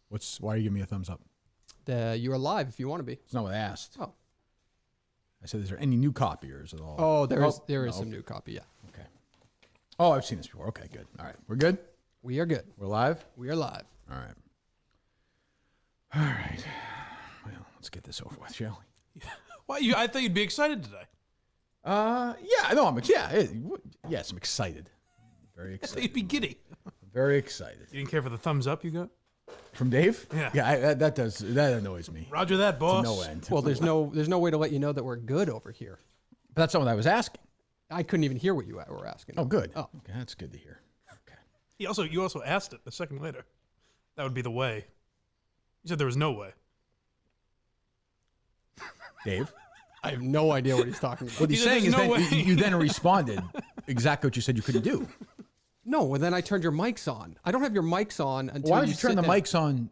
Why are you giving me a thumbs up? You're live if you want to be. It's not what I asked. Oh. I said, is there any new copiers at all? Oh, there is some new copy, yeah. Okay. Oh, I've seen this before. Okay, good. All right. We're good? We are good. We're live? We are live. All right. All right. Well, let's get this over with, shall we? Why? I thought you'd be excited today. Yeah, no, yes, I'm excited. Very I thought excited. you'd be giddy. Very excited. You didn't care for the thumbs up you got? From Dave? Yeah. Yeah, that annoys me. Roger that, boss. To no end. Well, there's no way to let you know that we're good over here. But that's not what I was asking. I couldn't even hear what you were asking. Oh, good. Oh. Okay, that's good to hear. Okay. You also asked it a second later. That would be the way. You said there was no way. Dave? I have no idea what he's talking about. What he's saying is that you then responded exactly what you said you couldn't do. No, well, then I turned your mics on. I don't have your mics on until Why did you turn the mics on?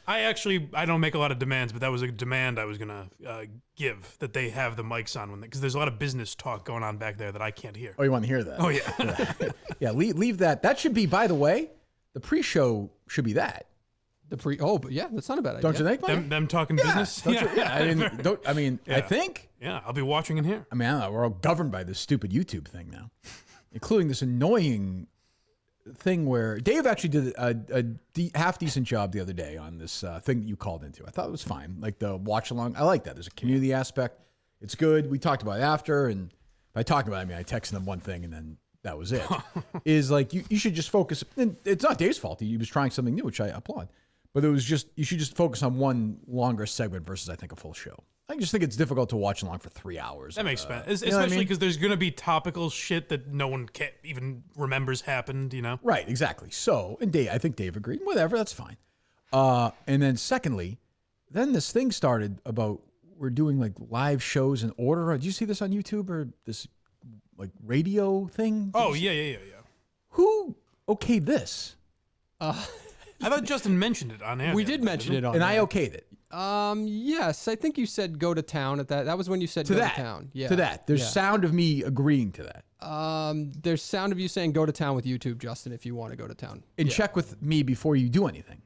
I don't make a lot of demands, but that was a demand I was going to give, that they have the mics on, because there's a lot of business talk going on back there that I can't hear. Oh, you want to hear that? Oh, yeah. Yeah, leave that. That should be, by the way, the pre-show should be that. But yeah, that's not a bad idea. Don't you think, Mike? Them talking business? I think. Yeah, I'll be watching in here. I mean, I don't know, we're all governed by this stupid YouTube thing now, including this annoying thing where Dave actually did a half decent job the other day on this thing that you called into. I thought it was fine, like the watch along. I like that. There's a community aspect. It's good. We talked about it after, and by talking about it, I mean I texted him one thing and then that was it. Is like you should just focus. And it's not Dave's fault. He was trying something new, which I applaud. But it was just, you should just focus on one longer segment versus, I think, a full show. I just think it's difficult to watch along for 3 hours. That makes sense. Especially because there's going to be topical shit that no one even remembers happened, you know? Right, exactly. So, and Dave, I think Dave agreed. Whatever, that's fine. And then secondly, then this thing started about we're doing like live shows in order. Did you see this on YouTube or this like radio thing? Oh, yeah. Who okayed this? I thought Justin mentioned it on air. We did mention it on and air. I okayed it. Yes, I think you said go to town at that. That was when you said go to town. Yeah. To that. There's sound of me agreeing to that. There's sound of you saying go to town with YouTube, Justin, if you want to go to town. And check with me before you do anything.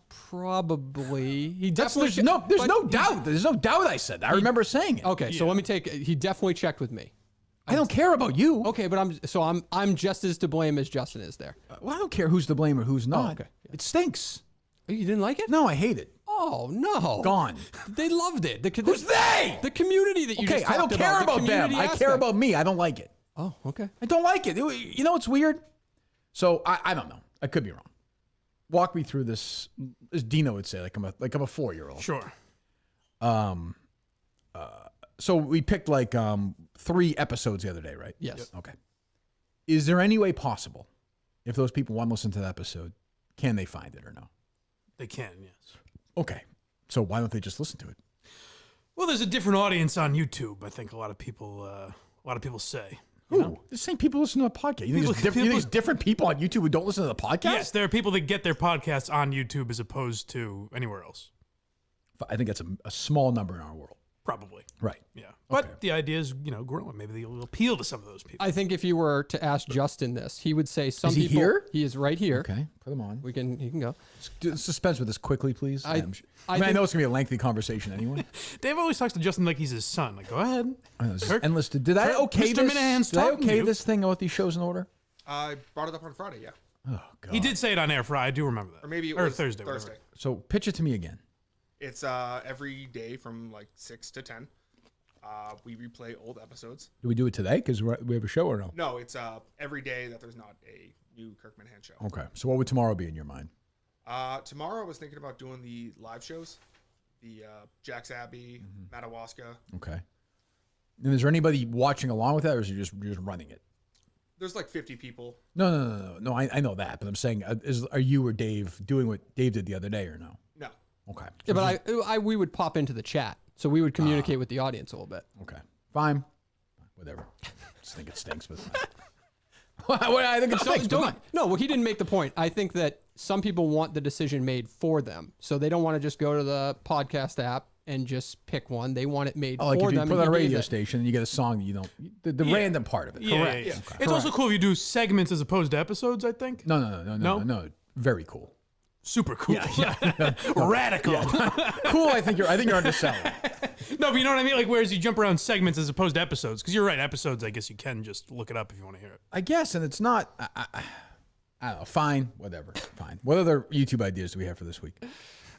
Probably. He definitely. There's no doubt. There's no doubt I said that. I remember saying it. Okay, so let me take. He definitely checked with me. I don't care about you. Okay, but I'm just as to blame as Justin is there. Well, I don't care who's to blame or who's not. Oh, okay. It stinks. Oh, you didn't like it? No, I hate it. Oh no. Gone. They loved it. Who's they? The community that you just I don't talked care about them. I care about me. I don't like it. Oh, okay. I don't like it. You know what's weird? So I don't know. I could be wrong. Walk me through this, as Dino would say, like I'm a 4-year-old. Sure. So we picked like 3 episodes the other day, right? Yes. Yep. Okay. Is there any way possible, if those people want to listen to that episode, can they find it or no? They can, yes. Okay. So why don't they just listen to it? Well, there's a different audience on YouTube. I think a lot of people say. Who? Know? The same people listen to a podcast. You think there's different people on YouTube who don't listen to the podcast? Yes, there are people that get their podcasts on YouTube as opposed to anywhere else. I think that's a small number in our world. Probably. Right. Yeah. But the idea is, growing. Maybe they'll appeal to some of those people. I think if you were to ask Justin this, he would say some people... Is he here? He is right here. Okay. Put him on. He can go. Suspense with this quickly, please. I know it's going to be a lengthy conversation anyway. Dave always talks to Justin like he's his son. Like, go ahead. I know, this is endless. Did I okay Mr. Minahane's Did I okay this thing about these shows in order? I brought it up on Friday, yeah. Oh, God. He did say it on air Friday. I do remember that. Or maybe it was Thursday. So pitch it to me again. It's every day from like 6 to 10. We replay old episodes. Do we do it today because we have a show or no? No, it's every day that there's not a new Kirk Minihane show. Okay. So what would tomorrow be in your mind? Tomorrow I was thinking about doing the live shows. The Jack's Abbey, Madawaska. Okay. And is there anybody watching along with that or is you're just running it? There's like 50 people. No. I know that, but I'm saying, are you or Dave doing what Dave did the other day or no? No. Okay. Yeah, but we would pop into the chat. So we would communicate with the audience a little bit. Okay. Fine. Whatever. I just think it stinks, but I think it stinks. No, well, he didn't make the point. I think that some people want the decision made for them. So they don't want to just go to the podcast app and just pick one. They want it made for them. Like if you put on a radio station and you get a song that you don't, the random part of it. Yeah, Correct. Yeah. Okay. It's also cool if you do segments as opposed to episodes, I think. No. Very cool. Super cool. Yeah. Radical. Cool. I think you're underselling. No, but you know what I mean? Like, whereas you jump around segments as opposed to episodes. Because you're right, episodes, I guess you can just look it up if you want to hear it. I guess, and it's not. I don't know. Fine. Whatever. Fine. What other YouTube ideas do we have for this week?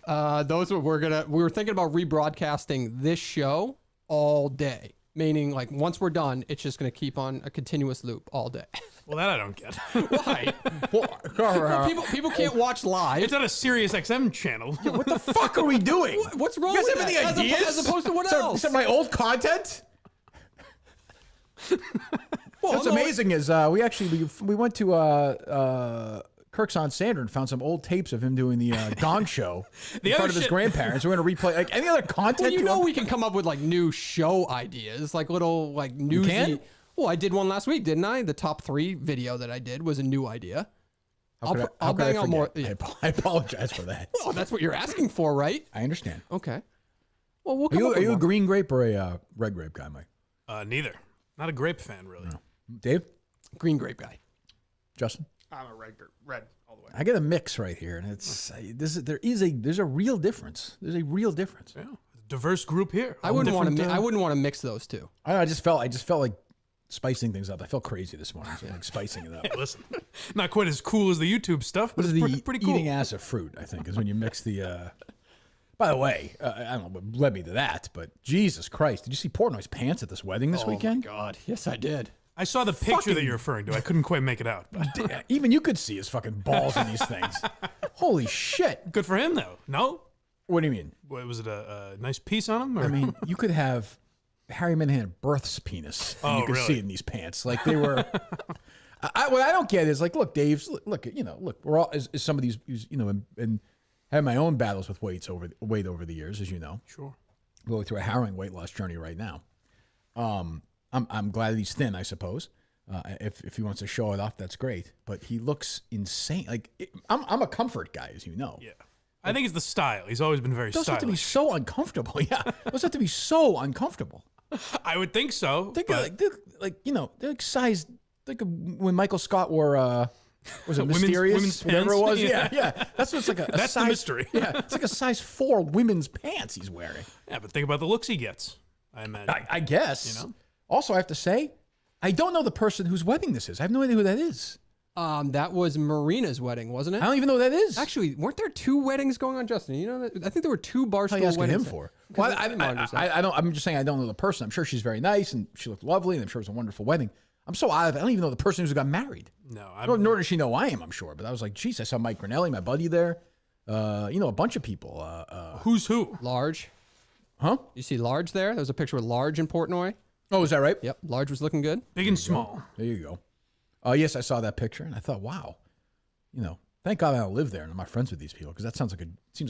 Those we were thinking about rebroadcasting this show all day. Meaning, like, once we're done, it's just going to keep on a continuous loop all day. Well, that I don't get. Why? Well, people can't watch live. It's on a Sirius XM channel. What the fuck are we doing? What's wrong You guys with have that? any ideas? As opposed to what else? Is that my old content? Well, What's amazing is we went to Kirk's on Sander and found some old tapes of him doing the Gong Show in front of his grandparents. We're going to replay like any other content. Well, we can come up with like new show ideas, like little like newsy. can? Well, I did one last week, didn't I? The top 3 video that I did was a new idea. How could I'll I bang out more. forget? I apologize for that. Well, that's what you're asking for, right? I understand. Okay. Well, we'll Are come you, up with a one. green grape or a red grape guy, Mike? Neither. Not a grape fan, really. No. Dave? Green grape guy. Justin? I'm a red all the way. I get a mix right here, and it's there's a real difference. There's a real difference. Yeah. Diverse group here. I wouldn't want to mix those two. I just felt like spicing things up. I felt crazy this morning, so like spicing it up. Hey, listen, not quite as cool as the YouTube stuff, but This it's is the pretty cool. eating ass of fruit, I think, is when you mix the. By the way, I don't know what led me to that, but Jesus Christ, did you see Portnoy's pants at this wedding this weekend? Oh my God, yes I did. I saw the picture that you're referring to. I couldn't quite make it out. But Even you could see his fucking balls in these things. Holy shit! good for him, though. No? What do you mean? What, was it a nice piece on him? Or? I mean, you could have Harry Minihane birth's penis, and you could see it in these pants. Like they were. What I don't get is like, look, Dave's look. We're all as some of these, and have my own battles with weight over the years, as you know. Sure. Going through a harrowing weight loss journey right now. I'm glad he's thin, I suppose. If he wants to show it off, that's great. But he looks insane. Like I'm a comfort guy, as you know. Yeah. I think it's the style. He's always been very Those have to be stylish. so uncomfortable. Yeah, those have to be so uncomfortable. I would think so. They're like size like when Michael Scott wore was it Women's Mysterious, whatever it pants? was? Yeah. That's what it's like. That's the size, mystery. Yeah, it's like a size 4 women's pants he's wearing. Yeah, but think about the looks he gets, I imagine. I guess. Also, I have to say, I don't know the person whose wedding this is. I have no idea who that is. That was Marina's wedding, wasn't it? I don't even know who that is. Actually, weren't there 2 weddings going on, Justin? You know that? I think there were 2 Barstool What are you asking weddings. him for? 'Cause Well, I didn't understand. I don't. I'm just saying I don't know the person. I'm sure she's very nice and she looked lovely, and I'm sure it was a wonderful wedding. I'm so out of it. I don't even know the person who got married. No, Nor does she know I am, I'm sure. But I was like, geez, I saw Mike Grinelli, my buddy there. A bunch of people. who's who? Large. Huh? You see Large there? There was a picture with Large in Portnoy. Oh, is that right? Yep, Large was looking good. Big and small. There you go. Yes, I saw that picture, and I thought, wow, thank God I don't live there and I'm not friends with these people, because that seems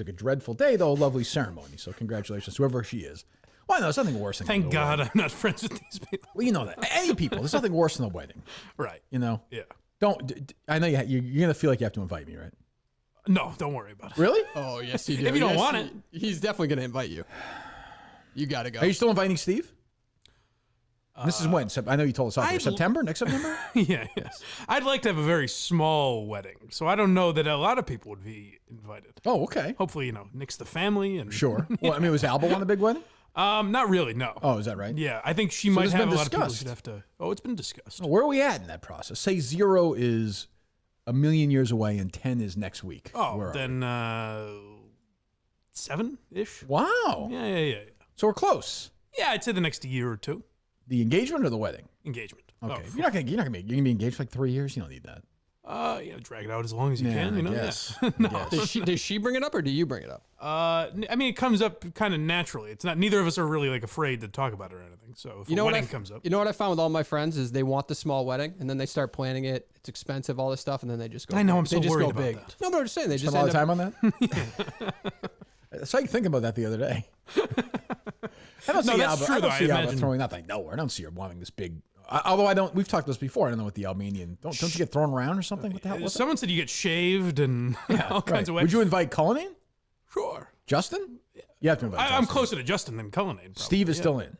like a dreadful day, though a lovely ceremony. So congratulations to whoever she is. Well, no, there's nothing worse than Thank going to a God wedding. I'm not friends with these people. Well, you know that. Any people. There's nothing worse than a wedding. Right. Yeah. Don't. I know you're going to feel like you have to invite me, right? No, don't worry about it. Really? Oh, yes, you do. If you don't want it. He's definitely going to invite you. You got to go. Are you still inviting Steve? This is when? I know you told us out there. September? Next September? Yes. I'd like to have a very small wedding, so I don't know that a lot of people would be invited. Oh, okay. Hopefully, nix the family and Sure. Well, I mean, was Alba on a big wedding? Not really, no. Oh, is that right? Yeah, I think she might this have been a lot of people discussed? should have to. Oh, it's been discussed. Where are we at in that process? Say 0 is a million years away and 10 is next week. Where Oh, are then 7-ish. we? Wow. Yeah. So we're close. Yeah, I'd say the next year or two. The engagement or the wedding? Engagement. Okay. You're not gonna be engaged for like 3 years. You don't need that. Drag it out as long as you can. Yes. No. Does she bring it up or do you bring it up? I mean, it comes up kind of naturally. It's not. Neither of us are really like afraid to talk about it or anything. So if a wedding comes up, You know what I found with all my friends is they want the small wedding and then they start planning it. It's expensive, all this stuff, and then they just go. I know, big. I'm so they just worried go about big. that. No, but I'm just saying they Spent just a lot end of time on that. I saw you thinking about that the other day. I don't see that's Alba. true, I don't though. see I Alba imagine- throwing nothing nowhere. I don't see her wanting this big. Although I don't. We've talked this before. I don't know what the Albanian. Don't you get thrown around or something? What the hell? Someone said you get shaved and all kinds of ways. Would you invite Cullinane? Sure. Justin? You have to invite. I'm Justin. closer to Justin than Cullinane. Probably. Steve is still in.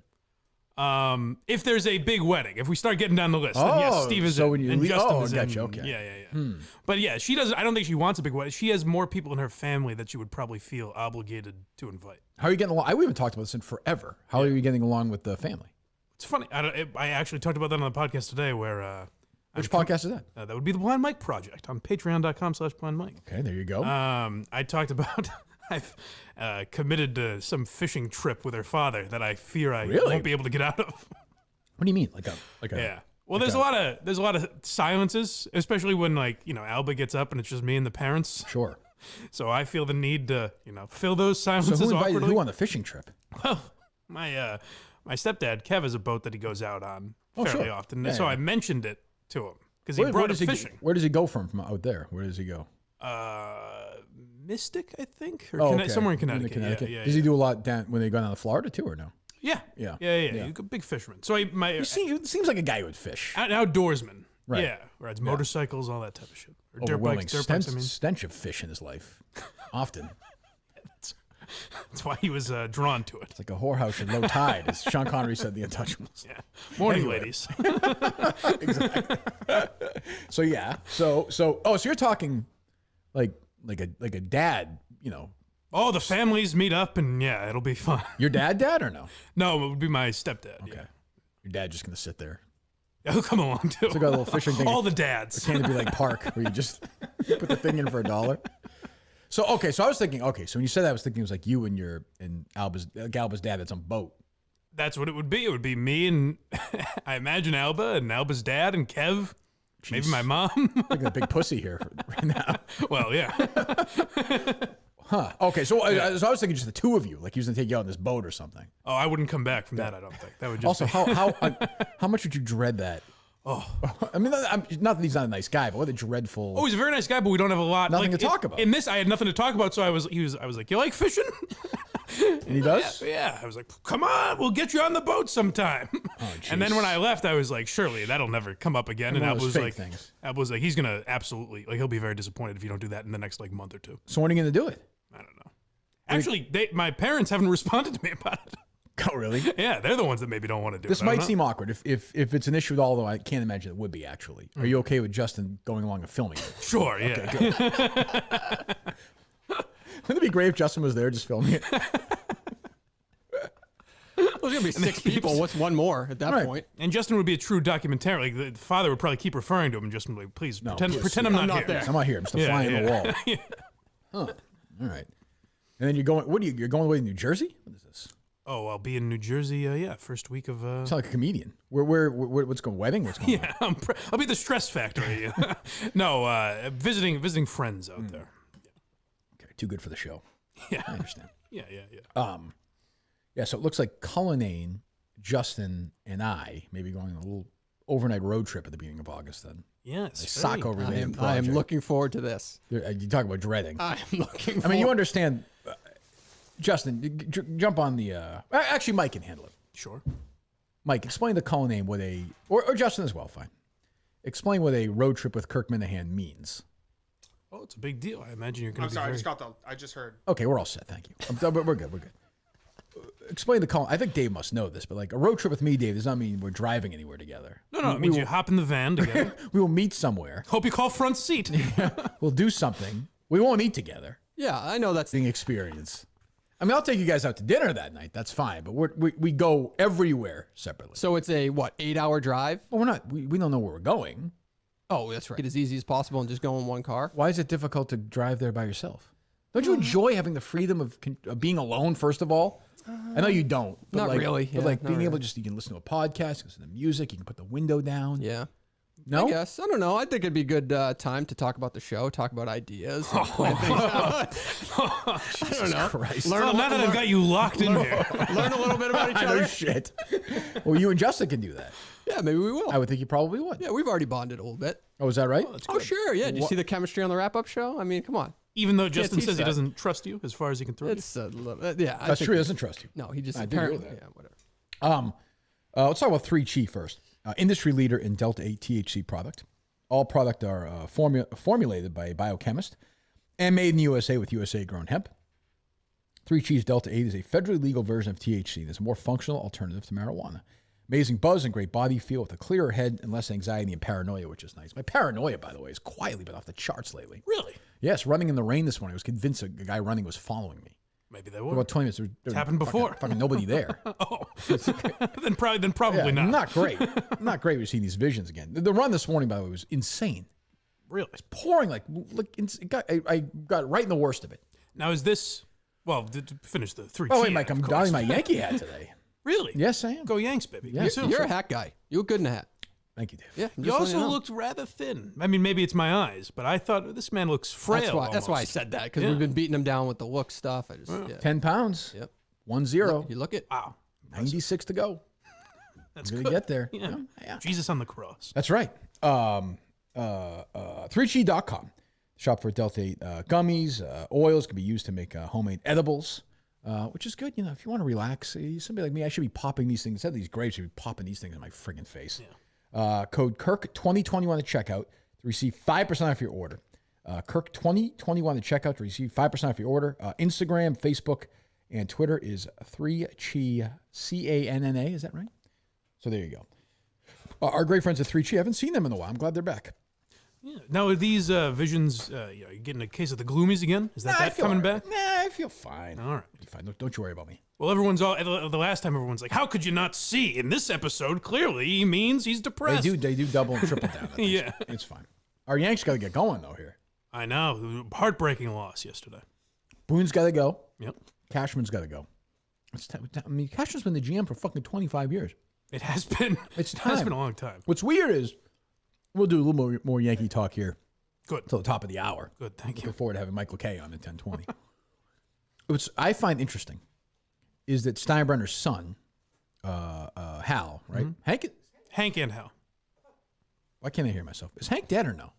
If there's a big wedding, if we start getting down the list, then yes, Steve is so in, when you and leave- Justin oh, is gotcha, in. okay. Yeah. But yeah, she doesn't. I don't think she wants a big wedding. She has more people in her family that she would probably feel obligated to invite. How are you getting along? We haven't talked about this in forever. How are you getting along with the family? It's funny. I actually talked about that on the podcast today, where Which podcast is that? that would be the Blind Mike Project on Patreon.com/BlindMike. Okay, there you go. I talked about I've committed to some fishing trip with her father that I fear I Really? won't be able to get out of. What do you mean? Like a Yeah. Well, there's a lot of silences, especially when Alba gets up and it's just me and the parents. Sure. So I feel the need to fill those So silences who invited awkwardly. who on the fishing trip? Well, my stepdad Kev has a boat that he goes out on Oh, fairly sure. often, Yeah, so yeah. I mentioned it to him because he brought us fishing. Where does he go from out there? Where does he go? Mystic, I think, or Okay. somewhere in Connecticut. Yeah. Does he do a lot down when they go down to Florida too, or no? Yeah. Yeah. He's a big fisherman. So He seems like a guy who would fish. an outdoorsman. Right. Yeah. Rides motorcycles, all that type of shit. Or dirt Overwhelming bikes. stench, I mean, stench of fish in his life. Often. that's why he was drawn to it. It's like a whorehouse at low tide, as Sean Connery said in The Untouchables. Yeah. Morning, Anyway. ladies. So yeah. So you're talking like a dad, Oh, the families meet up and yeah, it'll be fun. your dad or no? No, it would be my stepdad. Okay. Yeah. Your dad just gonna sit there. He'll come along too. It's like a little fishing thing. All the dads. Can't it be like Park where you just put the thing in for $1? So I was thinking, so when you said that, I was thinking it was like you and Alba's dad that's on boat. That's what it would be. It would be me and I imagine Alba and Alba's dad and Kev. Maybe my mom. Like a big pussy here right now. Well, yeah. Huh. Okay, so I was thinking just the two of you, like he was gonna take you out on this boat or something. Oh, I wouldn't come back from that, I don't think. That would just Also, be, how much would you dread that? Oh. I mean, not that he's not a nice guy, but what a dreadful. Oh, he's a very nice guy, but we don't have a lot. Nothing like, to talk about. In this, I had nothing to talk about, so I was like, you like fishing? And he does? Yeah. I was like, come on, we'll get you on the boat sometime. And then when I left, I was like, surely that'll never come up again. And one of Alba those was fake like, things. Alba was like, he's gonna absolutely he'll be very disappointed if you don't do that in the next month or two. So when are you gonna do it? I don't know. Actually, my parents haven't responded to me about it. Oh, really? Yeah, they're the ones that maybe don't want to do This it. might seem awkward if it's an issue at all, though I can't imagine it would be actually. Are you okay with Justin going along and filming it? Sure, yeah. Wouldn't it be great if Justin was there just filming it? There's gonna be 6 people. What's one more at that Right. point? And Justin would be a true documentarian. Like the father would probably keep referring to him, and Justin would be like, please pretend I'm not here. there. I'm not here. I'm still flying on the wall. Huh. All right. And then you're going. You're going away to New Jersey? What is this? Oh, I'll be in New Jersey. First week of. Sound like a comedian. What's going? Wedding? What's going on? Yeah, I'll be at the Stress Factory. No, visiting friends out there. Okay, too good for the show. Yeah, I understand. yeah. Yeah, so it looks like Cullinane, Justin, and I may be going on a little overnight road trip at the beginning of August then. Yes. A Saco related I am project. looking forward to this. You talk about dreading. I am looking. I mean, you understand, Justin, jump on the... actually, Mike can handle it. Sure. Mike, explain to Cullinane what or Justin as well, fine. Explain what a road trip with Kirk Minihane means. Oh, it's a big deal. I imagine you're going I'm to be sorry, very... I just heard. Okay, we're all set, thank you. We're good. Explain to Cullinane. I think Dave must know this, but like a road trip with me, Dave, does not mean we're driving anywhere together. No, it means you hop in the van together. We will meet somewhere. Hope you call front seat. We'll do something. We won't eat together. Yeah, I know that's The experience. I mean, I'll take you guys out to dinner that night. That's fine. But we go everywhere separately. so. It's a 8-hour drive. Well, we're not. We don't know where we're going. Oh, that's right. Get as easy as possible and just go in one car. Why is it difficult to drive there by yourself? Don't you enjoy having the freedom of being alone? First of all, I know you don't. But Not like, really, But yeah, like not being able really. to just you can listen to a podcast, listen to music. You can put the window down. Yeah. No. I guess. I don't know. I think it'd be good time to talk about the show, talk about ideas. and plan things out. I don't know. Christ. Well, now that I've got you locked in here. Learn a little bit about each I know other. shit. Well, you and Justin can do that. Yeah, maybe we will. I would think you probably would. Yeah, we've already bonded a little bit. Oh, is that right? Oh, sure. Yeah. Did you see the chemistry on the wrap-up show? I mean, come on. Even though Justin teach says he that. doesn't trust you as far as he can throw you. It's a little, yeah. I That's think- true. He doesn't trust you. No, he just I do agree apparently. with that. Yeah, whatever. Let's talk about 3Chi first. Industry leader in Delta 8 THC product. All product are formulated by a biochemist and made in the USA with USA-grown hemp. 3Chi's Delta 8 is a federally legal version of THC that's a more functional alternative to marijuana. Amazing buzz and great body feel with a clearer head and less anxiety and paranoia, which is nice. My paranoia, by the way, has quietly been off the charts lately. Really? Yes, running in the rain this morning. I was convinced a guy running was following me. Maybe they For were. about 20 minutes. It's happened before. Fucking nobody there. Oh, then probably Yeah, not. Not great. Not great. We're seeing these visions again. The run this morning, by the way, was insane. Really? Pouring I got right in the worst of it. Now is this? Well, to finish the three. Oh wait, Mike, I'm donning my Yankee hat today. Really? Yes, I am. Go Yanks, baby. Yeah, Me too. You're a hat guy. You look good in a hat. Thank you, Dave. Yeah. You also looked rather thin. I mean, maybe it's my eyes, but I thought this man looks frail. That's why I said that, because we've been beating him down with the look stuff. I just 10 pounds. Yep. 1-0. You look it. Wow. 96 to go. That's We're good. gonna get there. Yeah. Yeah. Jesus on the cross. That's right. 3chi.com. Shop for Delta 8 gummies. Oils can be used to make homemade edibles, which is good. You know, if you want to relax, somebody like me, I should be popping these things. Instead of these grapes, I should be popping these things in my friggin' face. Yeah. Code KIRK 2021 at checkout to receive 5% off your order. KIRK 2021 at checkout to receive 5% off your order. Instagram, Facebook, and Twitter is 3chi, CANNA. Is that right? So there you go. Our great friends at 3chi, I haven't seen them in a while. I'm glad they're back. Yeah. Now, are these visions, you getting a case of the gloomies again? Is that coming back? Nah, I feel fine. All right. Fine. Don't you worry about me. Well, the last time everyone's like, how could you not see? In this episode, clearly he means he's depressed. They do double and triple down. Yeah. It's fine. Our Yanks got to get going, though, here. I know. Heartbreaking loss yesterday. Boone's got to go. Yep. Cashman's got to go. Cashman's been the GM for fucking 25 years. It has been. It's It has time. been a long time. What's weird is we'll do a little more Yankee talk here Good. till the top of the hour. Good. Thank you. Looking forward to having Michael K on at 10:20. What I find interesting is that Steinbrenner's son, Hal, right? Mm-hmm. Hank and Hal. Why can't I hear myself? Is Hank dead or no?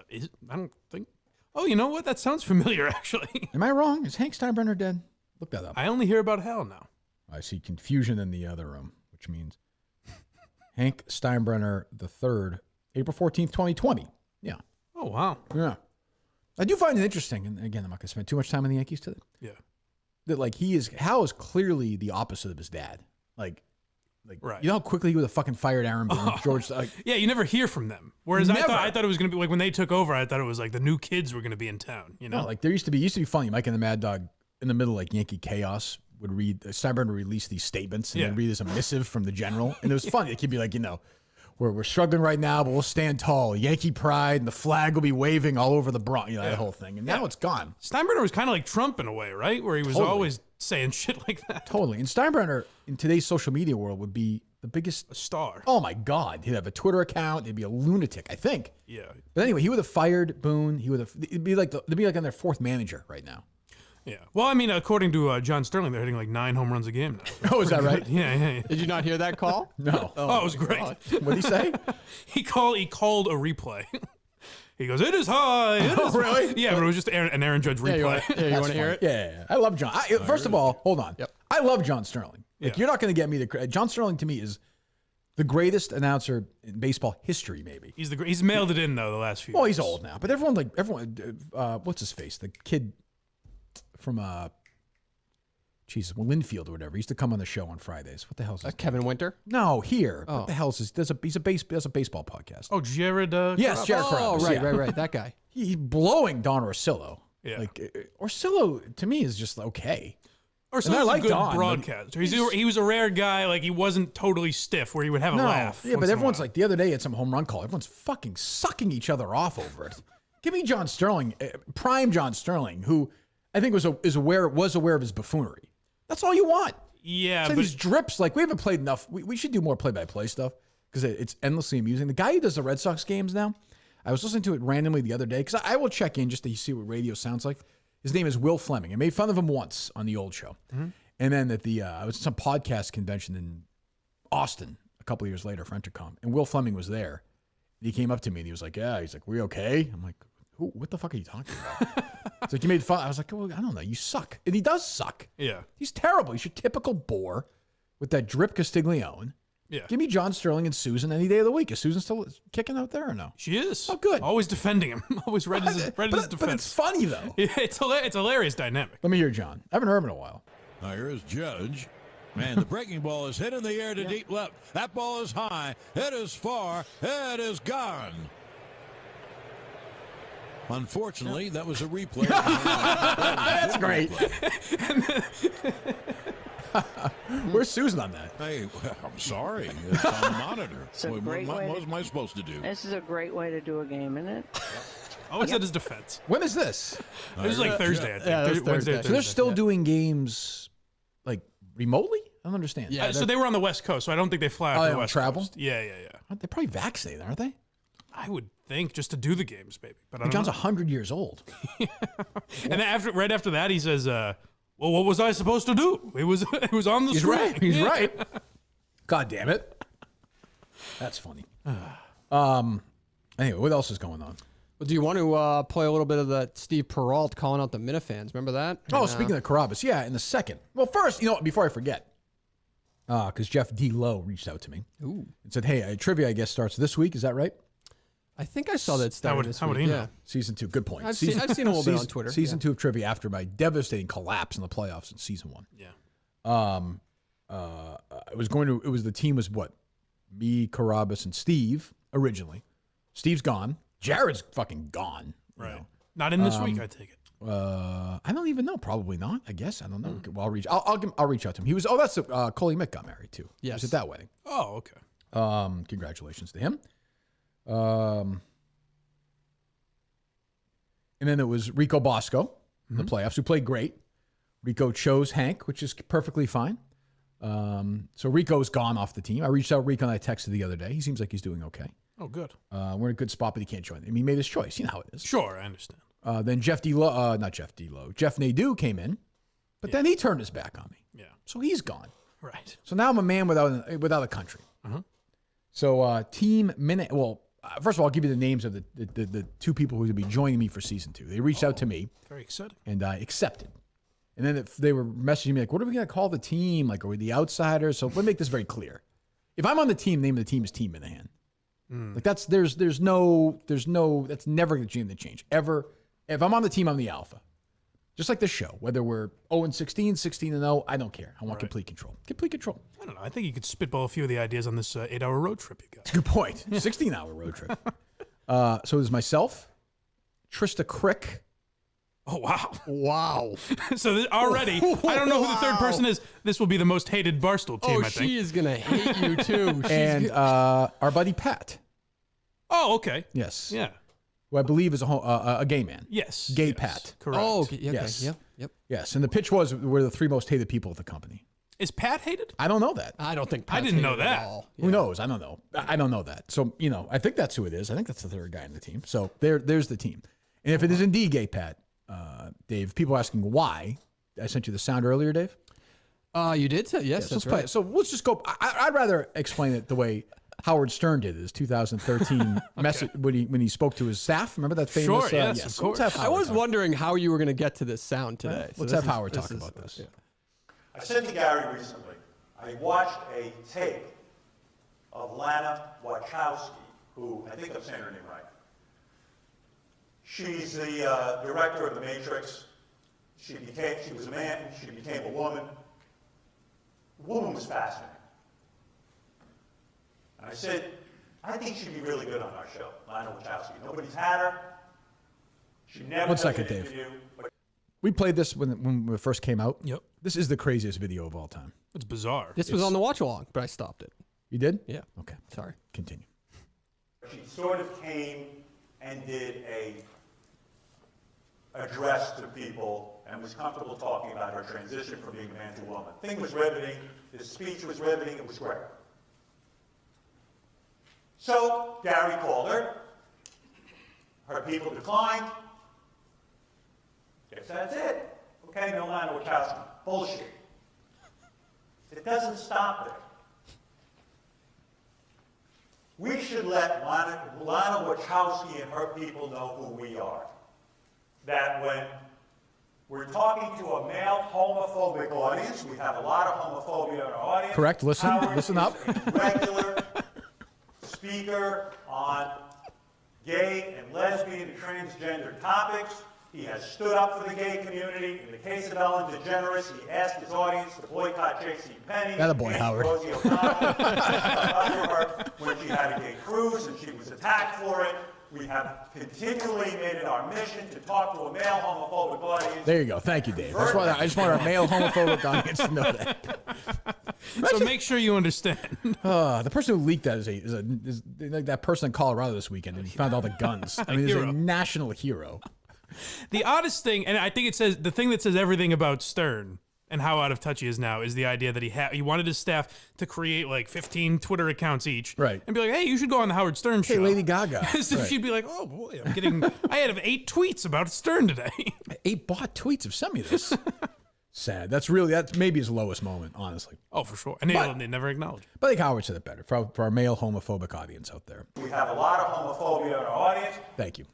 Is it? I don't think. Oh, you know what? That sounds familiar, actually. Am I wrong? Is Hank Steinbrenner dead? Look that up. I only hear about Hal now. I see confusion in the other room, which means Hank Steinbrenner III, April 14th, 2020. Yeah. Oh, wow. Yeah. I do find it interesting, and again, I'm not going to spend too much time on the Yankees today, Yeah. that like Hal is clearly the opposite of his dad. Like, Right. You know how quickly he would have fucking fired Aaron Boone, George. Yeah, you never hear from them. Whereas Never. I thought it was going to be like when they took over, I thought it was like the new kids were going to be in town, you know? No, like there used to be funny. Mike and the Mad Dog in the middle of like Yankee chaos would read Steinbrenner would release these statements and then read as a missive from the general, and it was funny. It could be like, we're struggling right now, but we'll stand tall. Yankee pride, and the flag will be waving all over the Bronx. That whole thing, and now it's gone. Steinbrenner was kind of like Trump in a way, right? Where he was always saying shit like that. Totally. And Steinbrenner in today's social media world would be the biggest A star. Oh my God. He'd have a Twitter account. He'd be a lunatic, I think. Yeah. But anyway, he would have fired Boone. They'd be like on their fourth manager right now. Yeah. Well, I mean, according to John Sterling, they're hitting like 9 home runs a game now. Oh, is that right? Yeah. Did you not hear that call? No. Oh, it was great. What did he say? He called a replay. He goes, "It is high." It is really? Yeah, but it was just an Aaron Judge replay. You want to hear it? Yeah. I love John. First of all, hold on. Yep. I love John Sterling. Like, you're not going to get me to John Sterling to me is the greatest announcer in baseball history, maybe. He's mailed it in though the last few. Well, years. he's old now, but everyone, what's his face? The kid from Linfield or whatever. He used to come on the show on Fridays. What the hell is his Kevin Winter? No, here. Oh. What the hell is this? There's a baseball podcast. Oh, Jared. Yes, Jared Oh, Carrabis, right. That guy. He's blowing Don Orsillo. Yeah. Like Orsillo to me is just okay. Or And I like a good Don, but broadcaster. He was a rare guy. Like he wasn't totally stiff, where he would have a laugh. Yeah, once but in a everyone's while. like the other day at some home run call. Everyone's fucking sucking each other off over it. Give me John Sterling, prime John Sterling, who I think was aware of his buffoonery. That's all you want. Yeah, So but these drips, like we haven't played enough. We should do more play-by-play stuff because it's endlessly amusing. The guy who does the Red Sox games now, I was listening to it randomly the other day because I will check in just to see what radio sounds like. His name is Will Fleming. I made fun of him once on the old show. Mm-hmm. And then at I was at some podcast convention in Austin a couple of years later for Intercom, and Will Fleming was there. He came up to me and he was like, "Yeah." He's like, "We okay?" I'm like, "What the fuck are you talking about?" It's like, you made fun. I was like, "Well, I don't know. You suck." And he does suck. yeah, He's terrible. He's your typical bore with that drip Castiglione. yeah. Give me John Sterling and Susan any day of the week. Is Susan still kicking out there or no? She is. Oh, good. Always defending him. Always ready as his But it's defense. funny though. Yeah, it's hilarious dynamic. Let me hear John. I haven't heard him in a while. Now here's Judge. And the breaking ball is hit in the air to deep left. That ball is high. It is far. It is gone. Unfortunately, that was a replay. That's great. Where's Susan on that? Hey, I'm sorry. It's on the monitor. What am I supposed to do? This is a great way to do a game, isn't it? Oh, it's at his defense. When is this? This is like Thursday, I think. Yeah, it was Wednesday, Thursday. So they're still doing games like remotely? I don't understand. Yeah, So they were on the West Coast, so I don't think they fly out Oh, to they the don't West travel? Coast. Yeah. They're probably vaccinated, aren't they? I would think just to do the games, maybe. But I don't John's know. 100 years old. And then right after that, he says, "Well, what was I supposed to do? It was on the He's screen." right. He's right. God damn it. That's funny. Anyway, what else is going on? Well, do you want to play a little bit of the Steve Perrault calling out the Minifans? Remember that? Oh, speaking of Carrabis, yeah, in a second. Well, first, before I forget, because Jeff D. Lowe reached out to me and said, hey, trivia, I guess, starts this week. Is that right? I think I saw that started this how would week. he know? Yeah. Season 2. Good point. I've seen a little bit on Twitter. Season 2 of trivia after my devastating collapse in the playoffs in season 1. Yeah. The team was what? Me, Carrabis, and Steve originally. Steve's gone. Jared's fucking gone. Right. Not in this week, I take it. I don't even know. Probably not. I guess I don't know. Well, I'll reach out to him. He was. Oh, that's Coley Mick got married too. Yes. He was at that wedding. Oh, okay. Congratulations to him. And then it was Rico Bosco in the playoffs, who played great. Rico chose Hank, which is perfectly fine. So Rico's gone off the team. I reached out to Rico and I texted the other day. He seems like he's doing okay. Oh, good. We're in a good spot, but he can't join. I mean, he made his choice. You know how it is. Sure, I understand. Then Jeff Nadeau came in, but then he turned his back on me. Yeah. So he's gone. Right. So now I'm a man without a country. So Team Minihane. Well, first of all, I'll give you the names of the two people who are going to be joining me for season 2. They reached out to me, Very exciting. and I accepted. And then they were messaging me like, "What are we going to call the team? Like, are we the outsiders?" So let me make this very clear. If I'm on the team, the name of the team is Team Minihane. Like there's no that's never going to change ever. If I'm on the team, I'm the alpha. Just like this show, whether we're 0-16, 16-0, I don't care. I want complete control. Complete control. I don't know. I think you could spitball a few of the ideas on this 8-hour road trip you got. That's a good point. 16-hour road trip. So there's myself, Trysta Krick. Oh, wow. Wow. So already, I don't know who the third person is. This will be the most hated Barstool team, I think. She is going to hate you, too. And our buddy Pat. Oh, okay. Yes. Yeah. Who I believe is a gay man. Yes. Gay yes. Pat. Correct. Oh, okay. Yeah, Yes. okay. Yep. Yes. And the pitch was we're the 3 most hated people at the company. Is Pat hated? I don't know that. I don't think I Pat's didn't know hated at that. all. Who knows? I don't know. I don't know that. So, I think that's who it is. I think that's the third guy in the team. So there's the team. And if it is indeed gay Pat, Dave, people are asking why. I sent you the sound earlier, Dave. You did say yes. So That's let's play right. it. So let's just go. I'd rather explain it the way Howard Stern did his 2013 message when he spoke to his staff. Remember that famous? Sure, yes, of So let's course. have I Howard was talk. wondering how you were going to get to this sound today. So Let's this have is- Howard this talk is- about this. yeah. I said to Gary recently, I watched a tape of Lana Wachowski, who, I think I'm saying her name right. She's the director of The Matrix. She was a man, she became a woman. The woman was fascinating. And I said, I think she'd be really good on our show, Lana Wachowski. Nobody's had her. She never One does second, an Dave. interview, but We played this when it first came out. Yep. This is the craziest video of all time. It's bizarre. This was on the watch along, but I stopped it. You did? Yeah. Okay. Sorry. Continue. she sort of came and did a address to people and was comfortable talking about her transition from being a man to a woman. Thing was riveting, his speech was riveting, it was great. So Gary called her, her people declined. Guess that's it. Okay, no Lana Wachowski. Bullshit. It doesn't stop there. We should let Lana Wachowski and her people know who we are. That when we're talking to a male homophobic audience, we have a lot of homophobia in our audience. Correct. Listen. Howard Listen is up. a regular speaker on gay and lesbian and transgender topics. He has stood up for the gay community. In the case of Ellen DeGeneres, he asked his audience to boycott J.C. Penney. Attaboy, Howard. Rosie O'Donnell stuck up for her when she had a gay cruise and she was attacked for it. We have continually made it our mission to talk to a male homophobic audience. There you go. Thank you, Dave. That's why I just want our male homophobic audience to know that. So make sure you understand. The person who leaked that is like that person in Colorado this weekend and he found all the guns. I mean, he's a Hero. national hero. The oddest thing, and I think it says the thing that says everything about Stern and how out of touch he is now is the idea that he wanted his staff to create like 15 Twitter accounts each, Right. And be like, hey, you should go on the Howard Stern show. Hey, Lady Gaga. So Right. she'd be like, oh boy, I had 8 tweets about Stern today. 8 bot tweets have sent me this. Sad. That's maybe his lowest moment, honestly. Oh, for sure. And they never acknowledge it. But I think Howard said it better for our male homophobic audience out there. We have a lot of homophobia in our audience. Thank you.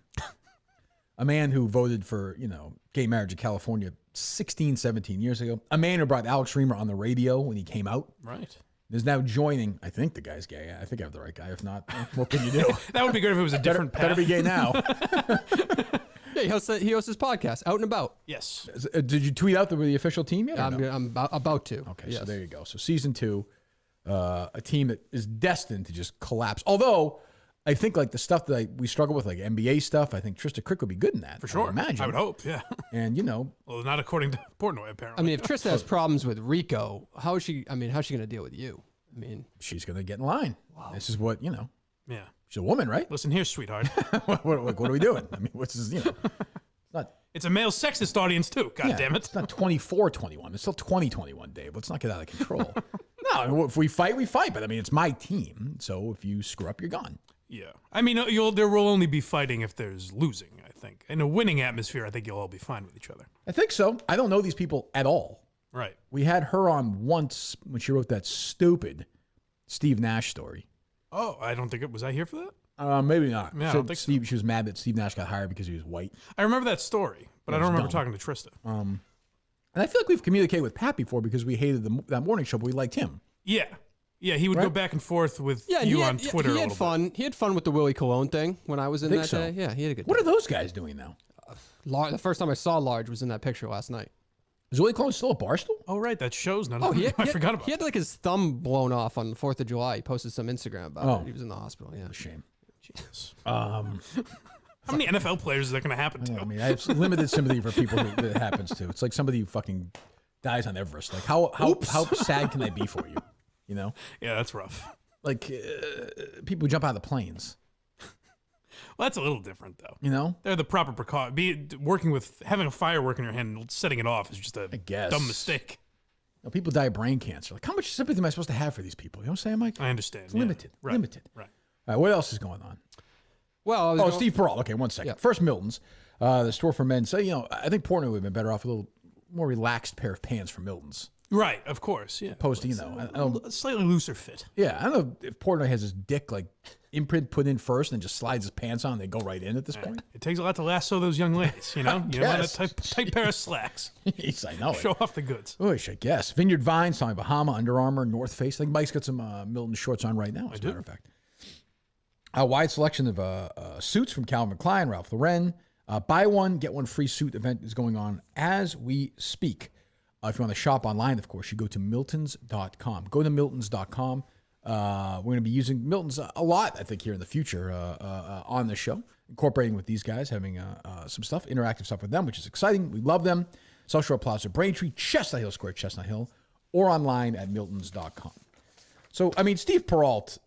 A man who voted for, gay marriage in California 16, 17 years ago. A man who brought Alex Reamer on the radio when he came out. Right. Is now joining, I think the guy's gay. I think I have the right guy. If not, what can you do? That would be great if it was a different path. Better be gay now. Yeah, he hosts his podcast, Out and About. Yes. Did you tweet out the official team yet? or no? I'm about to. Okay, Yes. so there you go. So season 2, a team that is destined to just collapse. Although I think like the stuff that we struggle with, like NBA stuff, I think Trysta Krick would be good in that. For sure. I would hope, yeah. And Well, not according to Portnoy, apparently. I mean, if Trysta has problems with Rico, how's she going to deal with you? I mean, she's going to get in line. Wow. This is what, Yeah. She's a woman, right? Listen here, sweetheart. what are we doing? I mean, what's this, it's not. It's a male sexist audience, too. God damn it. It's not 24-21. It's still 2021, Dave. Let's not get out of control. No, if we fight, we fight. But I mean, it's my team. So if you screw up, you're gone. Yeah. I mean, there will only be fighting if there's losing, I think. In a winning atmosphere, I think you'll all be fine with each other. I think so. I don't know these people at all. Right. We had her on once when she wrote that stupid Steve Nash story. Oh, I don't think was I here for that? Maybe not. Yeah, I don't think so. She was mad that Steve Nash got hired because he was white. I remember that story, but I don't remember talking to Trysta. And I feel like we've communicated with Pat before because we hated that morning show, but we liked him. Yeah. Yeah, he would go back and forth with you on Twitter he a had little fun. bit. He had fun with the Willie Colon thing when I was in Think that so. day. Yeah, he had a good What time. are those guys doing now? The first time I saw Large was in that picture last night. Is Willie Clone still at Barstool? Oh, right, that show's not. Oh, I forgot about He had like his thumb blown off on the 4th of July. He posted some Instagram about it. He was in the hospital. Yeah. Shame. Jesus. How many NFL players is that going to happen to? I mean, I have limited sympathy for people that it happens to. It's like somebody who fucking dies on Everest. Like, how sad can I be for you? You know? Yeah, that's rough. Like, people who jump out of the planes. Well, that's a little different, though. You know? They're the proper precaution. Having a firework in your hand and setting it off is just a dumb mistake. You know, people die of brain cancer. Like, how much sympathy am I supposed to have for these people? You know what I'm saying, Mike? I understand. It's limited. Right. Limited. Right. All right, what else is going on? Well, Steve Perrault. Okay, one second. Yeah. First, Miltons, the store for men. So, I think Portnoy would have been better off with a little more relaxed pair of pants for Miltons. Right, of course, yeah. Opposed to, I don't, A slightly looser fit. yeah, I don't know if Portnoy has his dick, like, imprint put in first and just slides his pants on and they go right in at this point. It takes a lot to lasso those young ladies, you know? You want a guess. tight pair of slacks. Yes, I know it. Show off the goods. Wish, I guess. Vineyard Vines, Tommy Bahama, Under Armour, North Face. I think Mike's got some Milton shorts on right now, as a matter of fact. A wide selection of suits from Calvin Klein, Ralph Lauren. Buy one, get one free suit event is going on as we speak. If you want to shop online, of course, you go to Miltons.com. Go to Miltons.com. We're going to be using Miltons a lot, I think, here in the future on the show, incorporating with these guys, having some stuff, interactive stuff with them, which is exciting. We love them. South Shore Plaza, Braintree, Chestnut Hill Square, Chestnut Hill, or online at Miltons.com. So, I mean, Steve Perrault,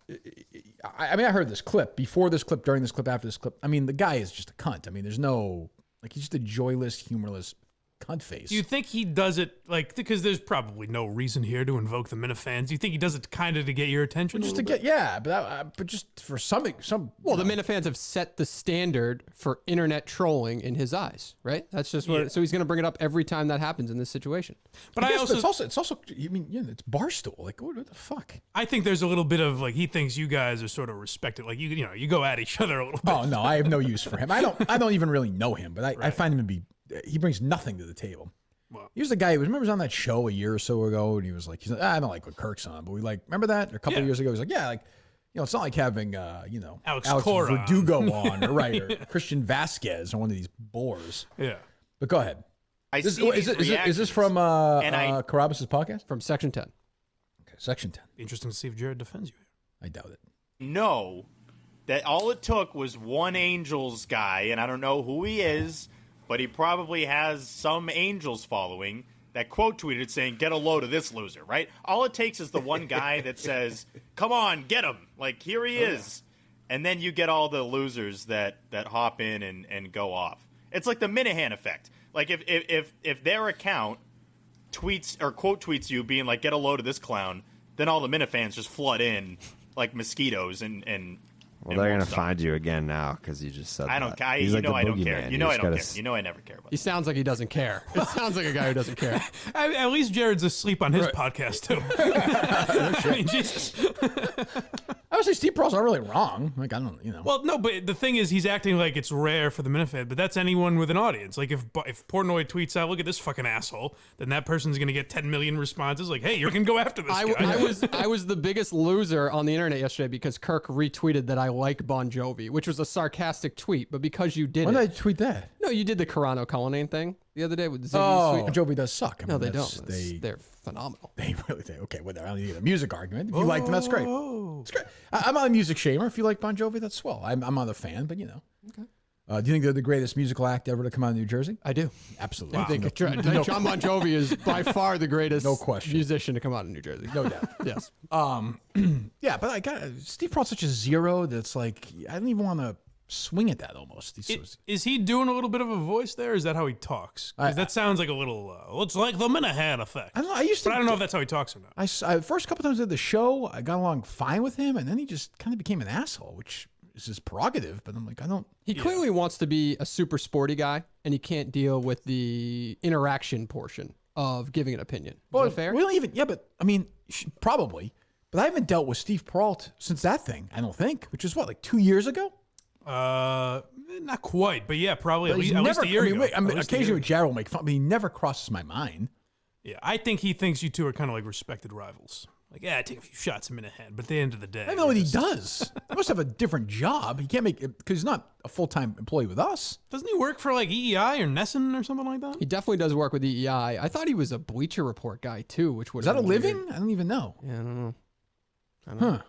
I heard this clip, before this clip, during this clip, after this clip. I mean, the guy is just a cunt. I mean, there's no, he's just a joyless, humorless cunt face. Do you think he does it, because there's probably no reason here to invoke the Minifans. Do you think he does it kind of to get your attention? Just to get, but just for some. Well, the Minifans have set the standard for internet trolling in his eyes, right? That's just what. So he's going to bring it up every time that happens in this situation. But it's also. I mean, it's Barstool. Like, what the fuck? I think there's a little bit of he thinks you guys are sort of respected. Like you go at each other a little bit. Oh no, I have no use for him. I don't even really know him, but I find him to be. He brings nothing to the table. Well, he was the guy who remember he was on that show a year or so ago, and he was like, I don't like what Kirk's on, but we remember that a couple of years ago. He was like, You know, it's not like having, Alex Alex Cora. Verdugo on, or Christian Vasquez or one of these bores. Yeah. But go ahead. Is this from Carrabis' podcast? From Section 10. Okay, Section 10. Be interesting to see if Jared defends you here. I doubt it. No, that all it took was one Angels guy, and I don't know who he is, but he probably has some Angels following, that quote tweeted saying, "Get a load of this loser," right? All it takes is the one guy that says, "Come on, get him." Like, here he is. And then you get all the losers that hop in and go off. It's like the Minihane effect. Like, if their account tweets or quote tweets you being like, "Get a load of this clown," then all the Minifans just flood in like mosquitoes and Well, they're gonna find you again now because you just said I don't. that. I He's like the I don't care. boogeyman. You know I don't care. Gotta You know I never care about. He sounds like he doesn't care. It sounds like a guy who doesn't care. At least Jared's asleep on his podcast, too. I mean, Jesus. I would say Steve Perrault's not really wrong. Like, I don't, Well, no, but the thing is, he's acting like it's rare for the Minifan, but that's anyone with an audience. Like, if Portnoy tweets out, "Look at this fucking asshole," then that person's going to get 10 million responses like, "Hey, you can go after this guy." I was the biggest loser on the internet yesterday because Kirk retweeted that I like Bon Jovi, which was a sarcastic tweet, but because you did When it. did I tweet that? No, you did the Carano Cullinane thing the other day with Ziggy Oh, Sweet. Jovi does suck. I No, mean, they that's- don't. They're phenomenal. They really do. Okay, whatever. I don't need to get a music argument. If you like them, that's great. It's great. I'm not a music shamer. If you like Bon Jovi, that's swell. I'm not a fan, but Okay. Do you think they're the greatest musical act ever to come out of New Jersey? I do. Absolutely. I think John Bon Jovi is by far the greatest No question. musician to come out of New Jersey. No doubt. Yes. Yeah, but I got Steve Perrault's such a zero that's like I don't even want to swing at that almost. Is he doing a little bit of a voice there? Or is that how he talks? Because that sounds like a little. It's like the Minihane effect. I don't know. I don't know if that's how he talks or not. I first couple times I did the show, I got along fine with him, and then he just kind of became an asshole, which is his prerogative. But I'm like, I don't. He clearly wants to be a super sporty guy, and he can't deal with the interaction portion of giving an opinion. Is that fair? We don't even. Yeah, but I mean, probably. But I haven't dealt with Steve Perrault since that thing. I don't think, which is what, like 2 years ago. Not quite, but yeah, probably at least a year ago. Occasionally Jared will make fun, but he never crosses my mind. Yeah, I think he thinks you two are kind of like respected rivals. Like, yeah, I take a few shots in Minihane, but at the end of the day, I don't know what he does. He must have a different job. He can't make it because he's not a full-time employee with us. Doesn't he work for like EEI or Nesson or something like that? He definitely does work with EEI. I thought he was a Bleacher Report guy too, which would. Is that a living? I don't even know. Yeah, I don't know. Huh.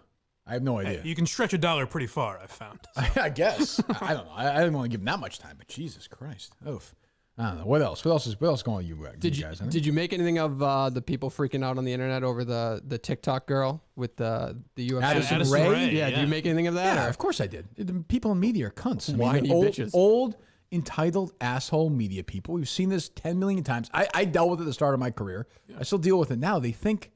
I have no idea. Hey, you can stretch a dollar pretty far, I've found. I guess. I don't know. I didn't want to give him that much time, but Jesus Christ. Oof. I don't know. What else? What else going on with you guys? Did you make anything of the people freaking out on the internet over the TikTok girl with the UFC? Addison Rae? Yeah, did you make anything of that? Yeah, or? of course I did. The people in media are cunts. Whiny bitches. Old, entitled, asshole media people. We've seen this 10 million times. I dealt with it at the start of my career. Yeah. I still deal with it now. They think,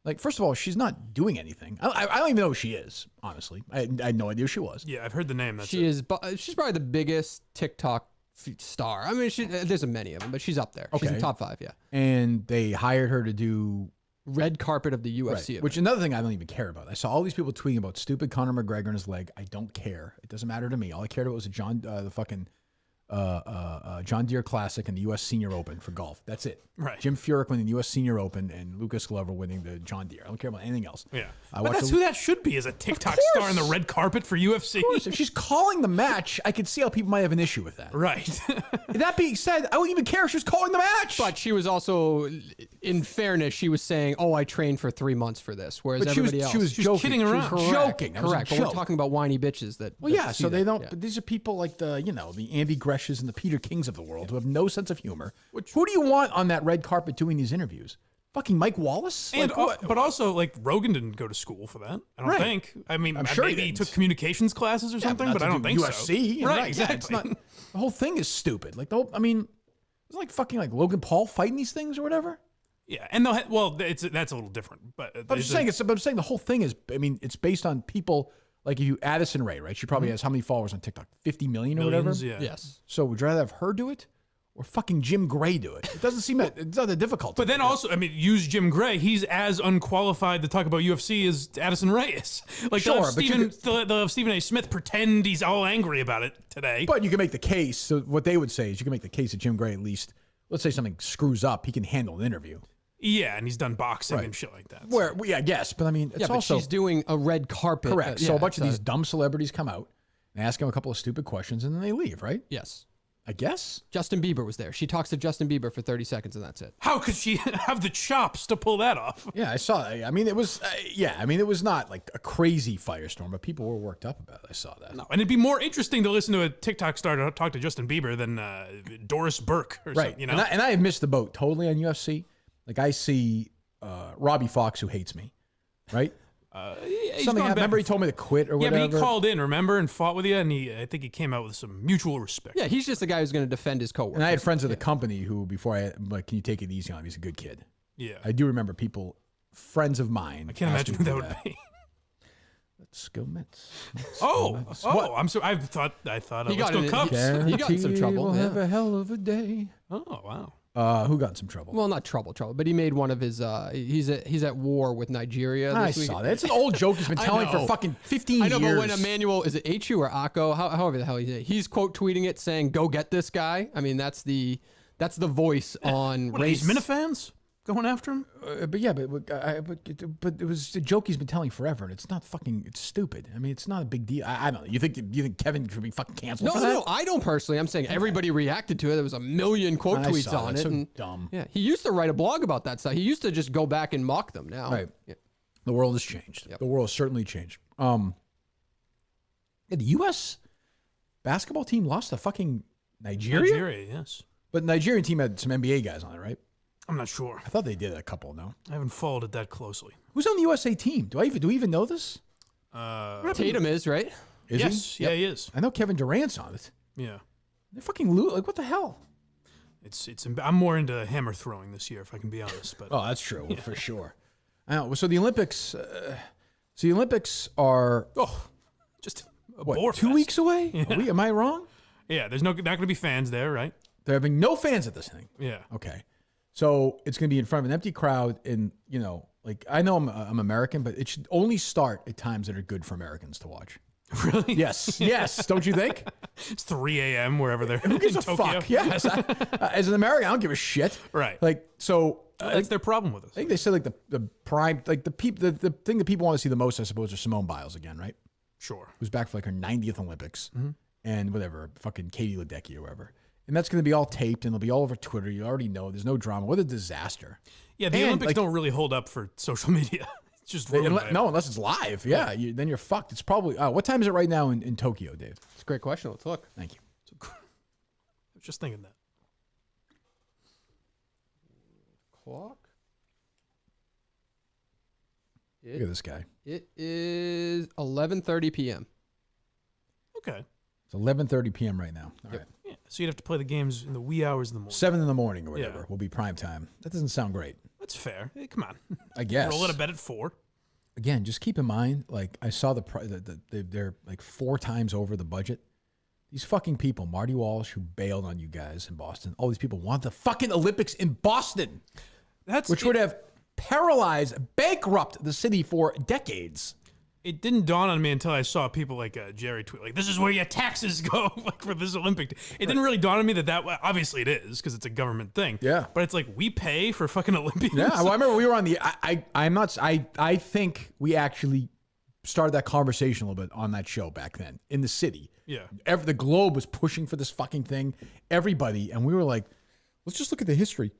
like, first of all, she's not doing anything. I don't even know who she is, honestly. I had no idea who she was. Yeah, I've heard the name. She's probably the biggest TikTok star. I mean, there's many of them, but she's up there. Okay. She's in top 5, yeah. And they hired her to do red carpet of the UFC right. event. Which another thing I don't even care about. I saw all these people tweeting about stupid Conor McGregor and his leg. I don't care. It doesn't matter to me. All I cared about was the fucking John Deere Classic and the U.S. Senior Open for golf. That's it. Right. Jim Furyk winning the U.S. Senior Open and Lucas Glover winning the John Deere. I don't care about anything else. Yeah. But that's who that should be, is a TikTok star on the red carpet for UFC. Of course. If she's calling the match, I could see how people might have an issue with that. Right. That being said, I wouldn't even care if she was calling the match. But she was also, in fairness, she was saying, "Oh, I trained for 3 months for this," whereas everybody else, she was joking. kidding around. She was joking. Correct. But we're talking about whiny bitches that. Well, yeah. So they don't. Yeah. But these are people like the Andy Greshes and the Peter Kings of the world who have no sense of humor. Who do you want on that red carpet doing these interviews? Fucking Mike Wallace? And but also, like, Rogan didn't go to school for that. I don't think. I mean, I'm sure maybe he took communications classes or something, but I don't think UFC, so. Right, exactly. It's not, the whole thing is stupid. Like it's like fucking like Logan Paul fighting these things or whatever. Yeah, and that's a little different. But I'm saying the whole thing is. I mean, it's based on people like Addison Rae, right? She probably has how many followers on TikTok? 50 million or Millions, whatever. yeah. Yes. So would you rather have her do it? Or fucking Jim Gray do it. It doesn't seem it's not that difficult. But then also, I mean, use Jim Gray. He's as unqualified to talk about UFC as Addison Rae is. Like, sure, they'll have Stephen A. Smith pretend he's all angry about it today. But you can make the case. So what they would say is you can make the case that Jim Gray, at least, let's say something screws up, he can handle an interview. Yeah, and he's done boxing and shit like that. Where, yeah, I guess, but I mean, it's yeah, but also she's doing a red carpet. correct. So a bunch of these dumb celebrities come out and ask him a couple of stupid questions, and then they leave, right? Yes. I guess. Justin Bieber was there. She talks to Justin Bieber for 30 seconds, and that's it. How could she have the chops to pull that off? Yeah, I saw. I mean, it was. I mean, it was not like a crazy firestorm, but people were worked up about it. I saw that. No, and it'd be more interesting to listen to a TikTok star to talk to Justin Bieber than Doris Burke or something. You know, and I have missed the boat totally on UFC. Like I see Robbie Fox, who hates me, right? Something happened. Remember he told me to quit or whatever? Yeah, but he called in, remember, and fought with you, and I think he came out with some mutual respect. Yeah, he's just the guy who's going to defend his coworkers. And I had friends of the company who, before I'm like, can you take it easy on him? He's a good kid. Yeah. I do remember people, friends of mine. I can't imagine who that would be. Let's go Mets. I'm so. I thought He got let's go Cubs. He got in some trouble. We'll yeah. have a hell of a day. Oh wow. Who got in some trouble? Well, not trouble, but he made one of his. He's at war with Nigeria. I this week. saw that. It's an old joke he's been telling for fucking 15 years. I know, but when Emmanuel, is it Achu or Akko? However the hell he's quote tweeting it saying, "Go get this guy." I mean, that's the voice on What, race. these Minifans going after him? But it was a joke he's been telling forever, and it's not fucking. It's stupid. I mean, it's not a big deal. I don't know. You think Kevin should be fucking canceled for that? No, I don't personally. I'm saying everybody reacted to it. There was a million quote tweets on it. So dumb. Yeah, he used to write a blog about that stuff. He used to just go back and mock them. Now, Right. Yeah. The world has changed. Yep. The world has certainly changed. The U.S. basketball team lost to fucking Nigeria? Nigeria, yes. But the Nigerian team had some NBA guys on it, right? I'm not sure. I thought they did a couple, no? I haven't followed it that closely. Who's on the USA team? Do we even know this? Tatum is right. Is yes, he? yeah, he is. I know Kevin Durant's on it. Yeah. They're fucking like what the hell? I'm more into hammer throwing this year, if I can be honest. But Oh, that's true for sure. I know. So the Olympics. The Olympics are just a what, bore 2 fest. weeks away? Yeah. Am I wrong? Yeah, there's not going to be fans there, right? They're having no fans at this thing. Yeah. Okay. So it's going to be in front of an empty crowd, and like I know I'm American, but it should only start at times that are good for Americans to watch. Really? Yes. Don't you think? It's 3 a.m. wherever they're Who gives in a Tokyo. fuck? Yes. As an American, I don't give a shit. Right. Like so. That's their problem with us. I think they said like the prime, like the thing that people want to see the most, I suppose, are Simone Biles again, right? Sure. Who's back for like her 90th Olympics, and whatever, fucking Katie Ledecky or whatever. And that's going to be all taped, and it'll be all over Twitter. You already know. There's no drama. What a disaster. Yeah, the Olympics don't really hold up for social media. It's just ruined by it. Unless it's live. Yeah, then you're fucked. It's probably what time is it right now in Tokyo, Dave? It's a great question. Let's look. Thank you. I was just thinking that. Clock. Look at this guy. It is 11:30 p.m. Okay. It's 11:30 p.m. right now. All right. Yeah, so you'd have to play the games in the wee hours of the morning. 7 in the morning or whatever Yeah. will be prime time. That doesn't sound great. That's fair. Hey, come on. I guess. Roll it a bet at 4. Again, just keep in mind, like I saw they're like 4 times over the budget. These fucking people, Marty Walsh, who bailed on you guys in Boston, all these people want the fucking Olympics in Boston, which would have paralyzed, bankrupt the city for decades. It didn't dawn on me until I saw people like Jerry tweet, like, this is where your taxes go, like for this Olympic. It didn't really dawn on me that obviously it is because it's a government thing. Yeah. But it's like we pay for fucking Olympians. Yeah, well, I remember we were on the. I think we actually started that conversation a little bit on that show back then in the city. Yeah. The globe was pushing for this fucking thing. Everybody, and we were like, let's just look at the history.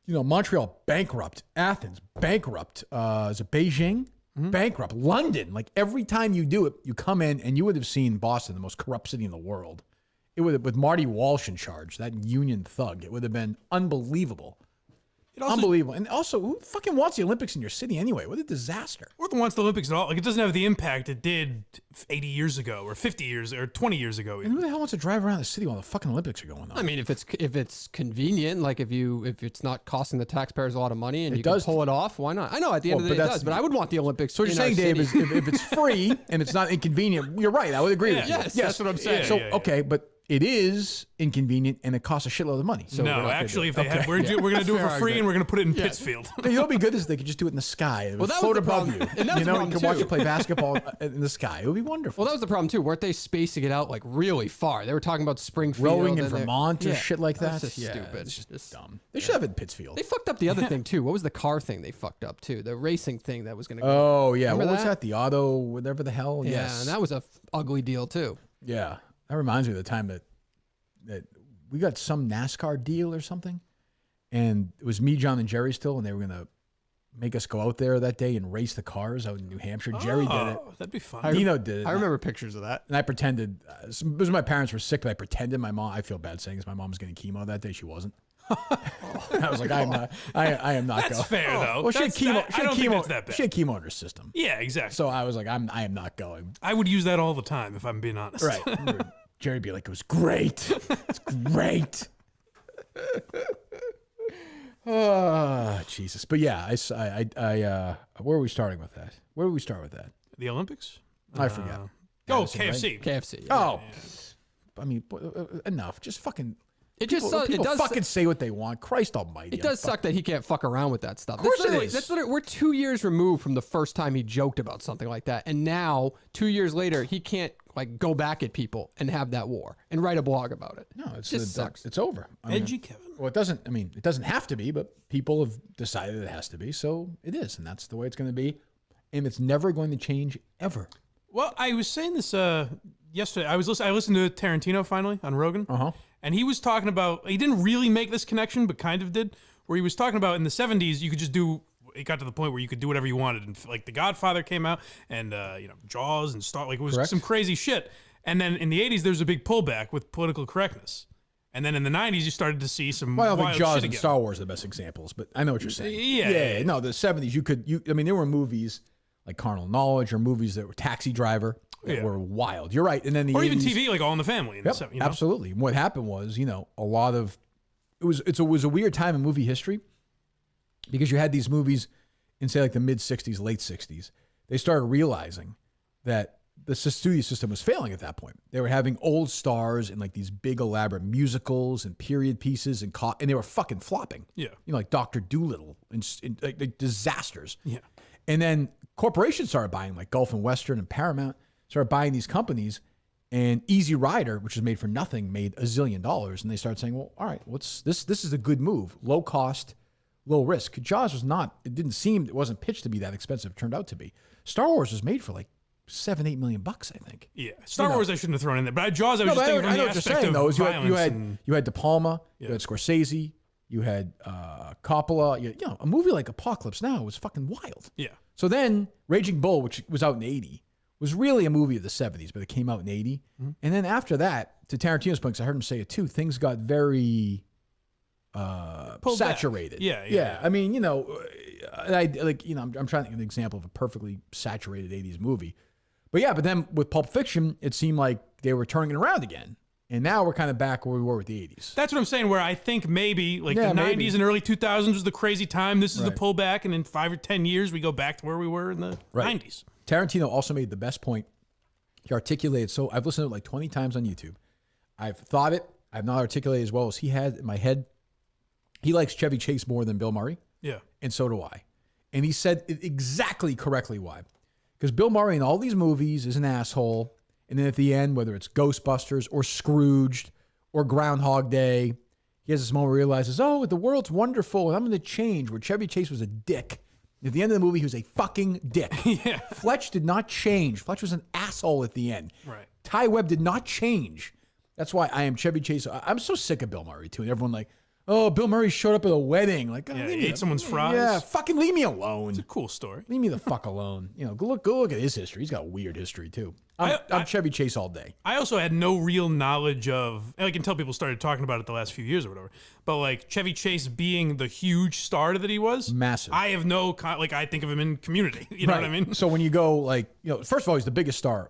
Montreal bankrupt, Athens bankrupt, is it Beijing? Bankrupt, London. Like every time you do it, you come in and you would have seen Boston, the most corrupt city in the world. It would have, with Marty Walsh in charge, that union thug. It would have been unbelievable. Unbelievable. And also, who fucking wants the Olympics in your city anyway? What a disaster. Or the wants the Olympics at all. Like it doesn't have the impact it did 80 years ago or 50 years or 20 years ago. And who the hell wants to drive around the city while the fucking Olympics are going on? I mean, if it's convenient, like if it's not costing the taxpayers a lot of money and It you does. can pull it off, why not? I know at the end of the day it does, but I would want the Olympics. So what you're saying, Dave, is if it's free and it's not inconvenient, you're right. I would agree with you. Yes, that's what I'm saying. So Yeah. okay, but it is inconvenient and it costs a shitload of money. So we're not no, gonna actually, do if it. they had, we're going to do it for free and we're going to put it in Pittsfield. You know, what'd be good is they could just do it in the sky. It would that was float the above problem. you. And that was You the know, you problem, could watch too. it play basketball in the sky. It would be wonderful. Well, that was the problem too. Weren't they spacing it out like really far? They were talking about Springfield, Rowing in and they- Vermont or Yeah. shit like that. That's just Yeah, stupid. it's just Just- dumb. They should have it in Pittsfield. They fucked up the other thing too. What was the car thing they fucked up too? The racing thing that was going to go. Oh yeah, Remember what was that? that? The auto, whatever the hell. Yeah, Yes, and that was a ugly deal too. yeah. That reminds me of the time that we got some NASCAR deal or something, and it was me, John, and Jerry still, and they were gonna make us go out there that day and race the cars out in New Hampshire. Jerry did it. Oh, that'd be fun. Dino did it. I remember pictures of that. And I pretended. It was my parents were sick, but I pretended my mom. I feel bad saying this. My mom was getting chemo that day. She wasn't. I was like, I am not. I am not That's going. fair though. Well, she had That's- chemo. I don't think that's that bad. She had chemo in her system. Yeah, exactly. So I was like, I am not going. I would use that all the time if I'm being honest. Right. Jerry'd be like, it was great. It's great. Oh, Jesus. But yeah, where are we starting with that? Where do we start with that? The Olympics? I forget. Oh, Madison, right? KFC. KFC. Oh, I mean, enough. Just fucking. It just People, it people does fucking say what they want. Christ Almighty. it does suck that he can't fuck around with that stuff. Of course it is. That's literally, we're 2 years removed from the first time he joked about something like that, and now 2 years later he can't like go back at people and have that war and write a blog about it. No, it's just sucks. It's over. I mean, Edgy Kevin. well, it doesn't. I mean, it doesn't have to be, but people have decided it has to be, so it is, and that's the way it's going to be, and it's never going to change ever. Well, I was saying this yesterday. I listened to Tarantino finally on Rogan, and he was talking about. He didn't really make this connection, but kind of did. Where he was talking about in the 70s, you could just do. It got to the point where you could do whatever you wanted, and like The Godfather came out, and Jaws and Star. Like it was Correct. some crazy shit. And then in the 80s, there was a big pullback with political correctness. And then in the 90s, you started to see some. Well, I don't wild think Jaws shit and again. Star Wars are the best examples, but I know what you're saying. Yeah. No, the 70s, I mean, there were movies like Carnal Knowledge or movies that were Taxi Driver that Yeah. were wild. You're right. And then the Or 80s, even TV, like All in the Family. In Yep, the 70s, you know? absolutely. And what happened was, a lot of it was a weird time in movie history because you had these movies in say like the mid 60s, late 60s. They started realizing that the studio system was failing at that point. They were having old stars in like these big elaborate musicals and period pieces and they were fucking flopping. Yeah. Like Dr. Dolittle and like disasters. Yeah. And then corporations started buying, like Gulf and Western and Paramount started buying these companies, and Easy Rider, which was made for nothing, made $1 zillion. And they started saying, well, all right, what's this? This is a good move. Low cost, low risk. Jaws was not, it wasn't pitched to be that expensive. It turned out to be. Star Wars was made for like $7-8 million, I think. Yeah. Star Wars I shouldn't have thrown in there. But Jaws, I was just thinking from I the know what you're aspect saying, of though. Is violence. You had De Palma, Yeah. you had Scorsese, you had Coppola. A movie like Apocalypse Now was fucking wild. Yeah. So then Raging Bull, which was out in 80, was really a movie of the 70s, but it came out in 80. Mm-hmm. And then after that, to Tarantino's point, 'cause I heard him say it too, things got very Pulled back. saturated. Yeah. I mean, I'm trying to think of an example of a perfectly saturated 80s movie. But then with Pulp Fiction, it seemed like they were turning it around again. And now we're kind of back where we were with the 80s. That's what I'm saying, where I think maybe like Yeah, the maybe. 90s and early 2000s was the crazy time. This is the Right. pullback. And in 5 or 10 years, we go back to where we were in the 90s. Tarantino also made the best point. He articulated, so I've listened to it like 20 times on YouTube. I've thought it. I've not articulated as well as he had in my head. He likes Chevy Chase more than Bill Murray. Yeah. And so do I. And he said it exactly correctly why. Because Bill Murray in all these movies is an asshole. And then at the end, whether it's Ghostbusters or Scrooged or Groundhog Day, he has this moment where he realizes, oh, the world's wonderful and I'm going to change, where Chevy Chase was a dick. At the end of the movie, he was a fucking dick. Yeah. Fletch did not change. Fletch was an asshole at the end. Right. Ty Webb did not change. That's why I am Chevy Chase. I'm so sick of Bill Murray, too. And everyone like, oh, Bill Murray showed up at a wedding. Like, Yeah, leave he me ate someone's fries. Yeah, fucking leave me alone. It's a cool story. Leave me the fuck alone. Go look at his history. He's got a weird history, too. I'm Chevy Chase all day. I also had no real knowledge of, like, until people started talking about it the last few years or whatever. But like Chevy Chase being the huge star that he was, Massive. I have no I think of him in Community. You know what I mean? So when you go first of all, he's the biggest star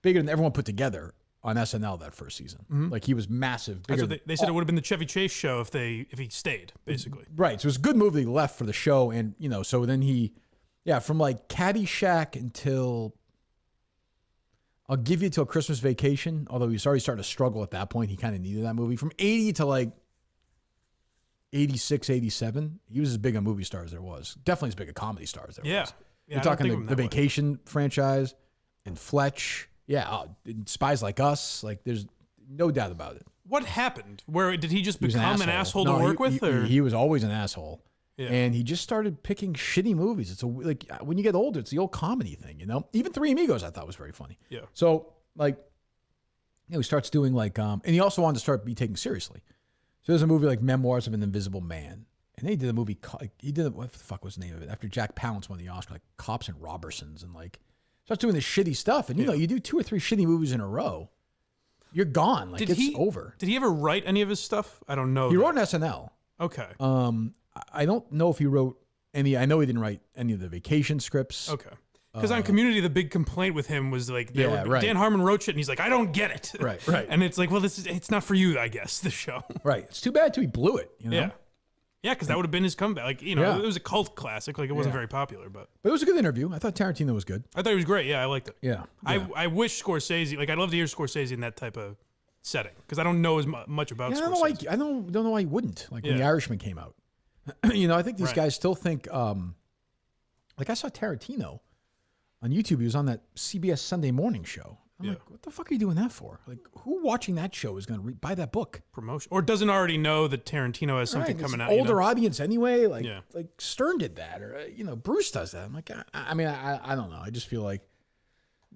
bigger than everyone put together on SNL that first season. Like he was massive. That's Bigger what they said it would have been the Chevy Chase show if he stayed, basically. Right. So it was a good move that he left for the show. And, so then from like Caddyshack until I'll give you till Christmas Vacation, although he was already starting to struggle at that point. He kind of needed that movie. From 80 to like 86, 87, he was as big a movie star as there was. Definitely as big a comedy star as there was. Yeah, We're talking the Vacation franchise and Fletch. Yeah, Spies Like Us. Like, there's no doubt about it. What happened? Where did he just He was become an asshole No, to work with? Or? He was always an asshole. Yeah. And he just started picking shitty movies. It's like when you get older, it's the old comedy thing, you know? Even Three Amigos I thought was very funny. Yeah. So, like, he starts doing like, and he also wanted to start be taken seriously. So there's a movie like Memoirs of an Invisible Man. And then he did a movie, what the fuck was the name of it? After Jack Palance won the Oscar, like Cops and Robertsons, and like, starts doing this shitty stuff. And you know, you do 2 or 3 shitty movies in a row, you're gone. Like, it's over. Did he ever write any of his stuff? I don't know. He wrote an SNL. Okay. I don't know if he wrote any. I know he didn't write any of the Vacation scripts. Okay. Because on Community, the big complaint with him was like, right. Dan Harmon wrote shit, and he's like, I don't get it. Right. And it's like, well, it's not for you, I guess, the show. Right. It's too bad too. He blew it. You know? Yeah. Yeah, because that would have been his comeback. Like, you know, it was a cult classic. Like, it wasn't very popular, but it was a good interview. I thought Tarantino was good. I thought he was great. Yeah, I liked it. Yeah. I wish Scorsese, like, I'd love to hear Scorsese in that type of setting, because I don't know as much about Scorsese. I don't know why he wouldn't. Like, when The Irishman came out. You know, I think these guys still think, like, I saw Tarantino on YouTube. He was on that CBS Sunday morning show. I'm like, what the fuck are you doing that for? Like, who watching that show is going to buy that book? Promotion. Or doesn't already know that Tarantino has something coming out. Older audience anyway. Like, like Stern did that, or, you know, Bruce does that. I'm like, I mean, I don't know. I just feel like,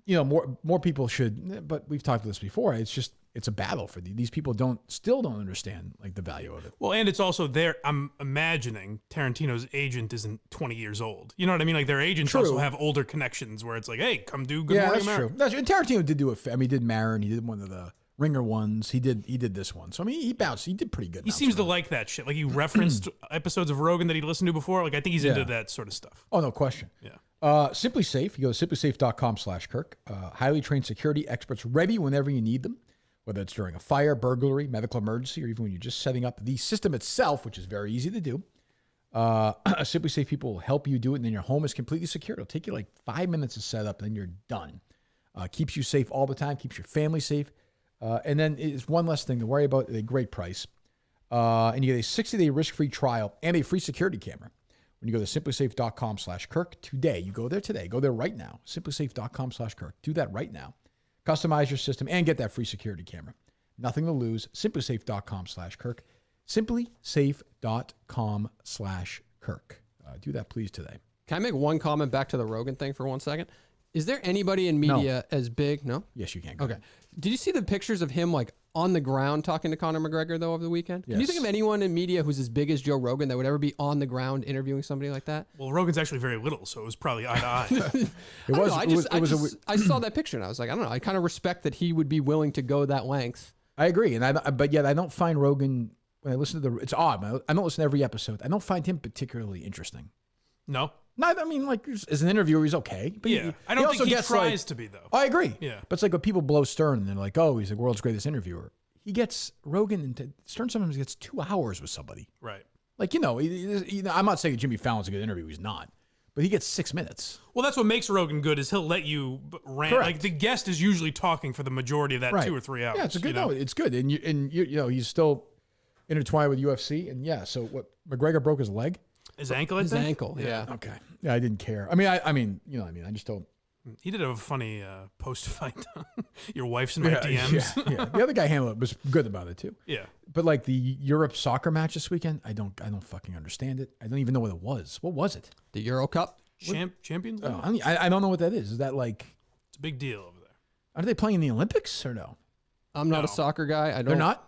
you know, more people should, but we've talked about this before. It's just, it's a battle for these people still don't understand like the value of it. Well, and it's also I'm imagining Tarantino's agent isn't 20 years old. You know what I mean? Like, their agents also have older connections where it's like, hey, come do Good Morning America. That's true. And Tarantino did do he did Maron. He did one of the Ringer ones. He did this one. So I mean, he bounced. He did pretty good. He seems to like that shit. Like, he referenced episodes of Rogan that he'd listened to before. Like, I think he's into that sort of stuff. Oh, no question. Yeah. Simply Safe. You go to simplisafe.com/Kirk. Highly trained security experts ready whenever you need them. Whether it's during a fire, burglary, medical emergency, or even when you're just setting up the system itself, which is very easy to do. Simply Safe people will help you do it, and then your home is completely secure. It'll take you like 5 minutes to set up, and then you're done. Keeps you safe all the time, keeps your family safe. And then it's one less thing to worry about, at a great price. And you get a 60-day risk-free trial and a free security camera. When you go to simplisafe.com/Kirk today, you go there today. Go there right now. Simplisafe.com/Kirk. Do that right now. Customize your system and get that free security camera. Nothing to lose. Simplisafe.com/Kirk. Simplisafe.com/Kirk. Do that, please, today. Can I make one comment back to the Rogan thing for 1 second? Is there anybody in media as big? No? Yes, you can. Okay. Did you see the pictures of him, like, on the ground talking to Conor McGregor, though, over the weekend? Can you think of anyone in media who's as big as Joe Rogan that would ever be on the ground interviewing somebody like that? Well, Rogan's actually very little, so it was probably eye to eye. I saw that picture, and I was like, I don't know. I kind of respect that he would be willing to go that length. I agree, but yet I don't find Rogan, when I listen to it's odd. I don't listen to every episode. I don't find him particularly interesting. No? No, I mean, like, as an interviewer, he's okay. But I don't think he tries to be, though. I agree. Yeah. But it's like when people blow Stern, and they're like, oh, he's the world's greatest interviewer. He gets Rogan, and Stern sometimes gets 2 hours with somebody. Right. Like, you know, I'm not saying Jimmy Fallon's a good interview. He's not. But he gets 6 minutes. Well, that's what makes Rogan good, is he'll let you rant. Correct. Like, the guest is usually talking for the majority of that 2 or 3 hours. Yeah, it's a good. No, it's good, and you know, he's still intertwined with UFC, and so what? McGregor broke his leg. His ankle, I think? His ankle, yeah. Okay. Yeah, I didn't care. I mean, you know what I mean? I just don't. He did have a funny post-fight. Your wife's in my DMs. Yeah. The other guy handled it, was good about it too. Yeah. But like the Europe soccer match this weekend, I don't fucking understand it. I don't even know what it was. What was it? The Euro Cup? Champions? Oh, I don't know what that is. Is that like... It's a big deal over there. Are they playing in the Olympics or no? I'm not a soccer guy. They're not?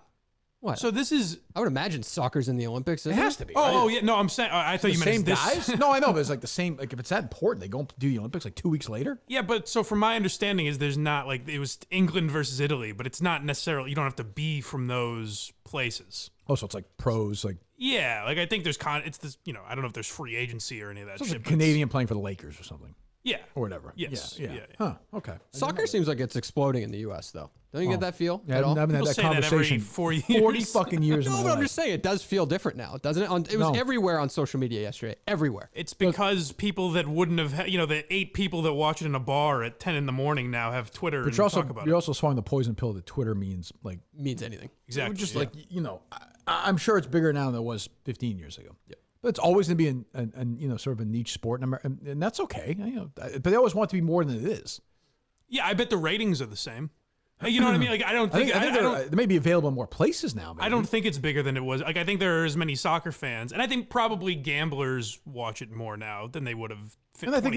What? So this is... I would imagine soccer's in the Olympics. It has to be. Oh, yeah. No, I'm saying... I thought you meant same this. guys? No, I know, but it's like the same... Like, if it's that important, they go do the Olympics like 2 weeks later? Yeah, but so from my understanding is there's not... Like, it was England versus Italy, but it's not necessarily... You don't have to be from those places. Oh, so it's like pros, like... Yeah, like I think there's... It's this... You know, I don't know if there's free agency or any of that So shit. it's a Canadian playing for the Lakers or something. Yeah. Or whatever. Yes. Yeah. Huh, okay. Soccer seems like it's exploding in the U.S., though. Don't you get that feel Yeah, at all? I haven't had People that say that every conversation 4 years. 40 fucking years in No, my but I'm life. just saying it does feel different now, doesn't it? It was everywhere on social media yesterday. Everywhere. It's because people that wouldn't have, the 8 people that watch it in a bar at 10 in the morning now have Twitter But and you're also, talk about you're it. also swung the poison pill that Twitter means Anything. Exactly. Just yeah. I'm sure it's bigger now than it was 15 years ago. Yeah. But it's always going to be sort of a niche sport, and that's okay. But they always want it to be more than it is. Yeah, I bet the ratings are the same. You know what I mean? Like, I don't think they may be available in more places now. Maybe. I don't think it's bigger than it was. Like, I think there are as many soccer fans, and I think probably gamblers watch it more now than they would have. And I think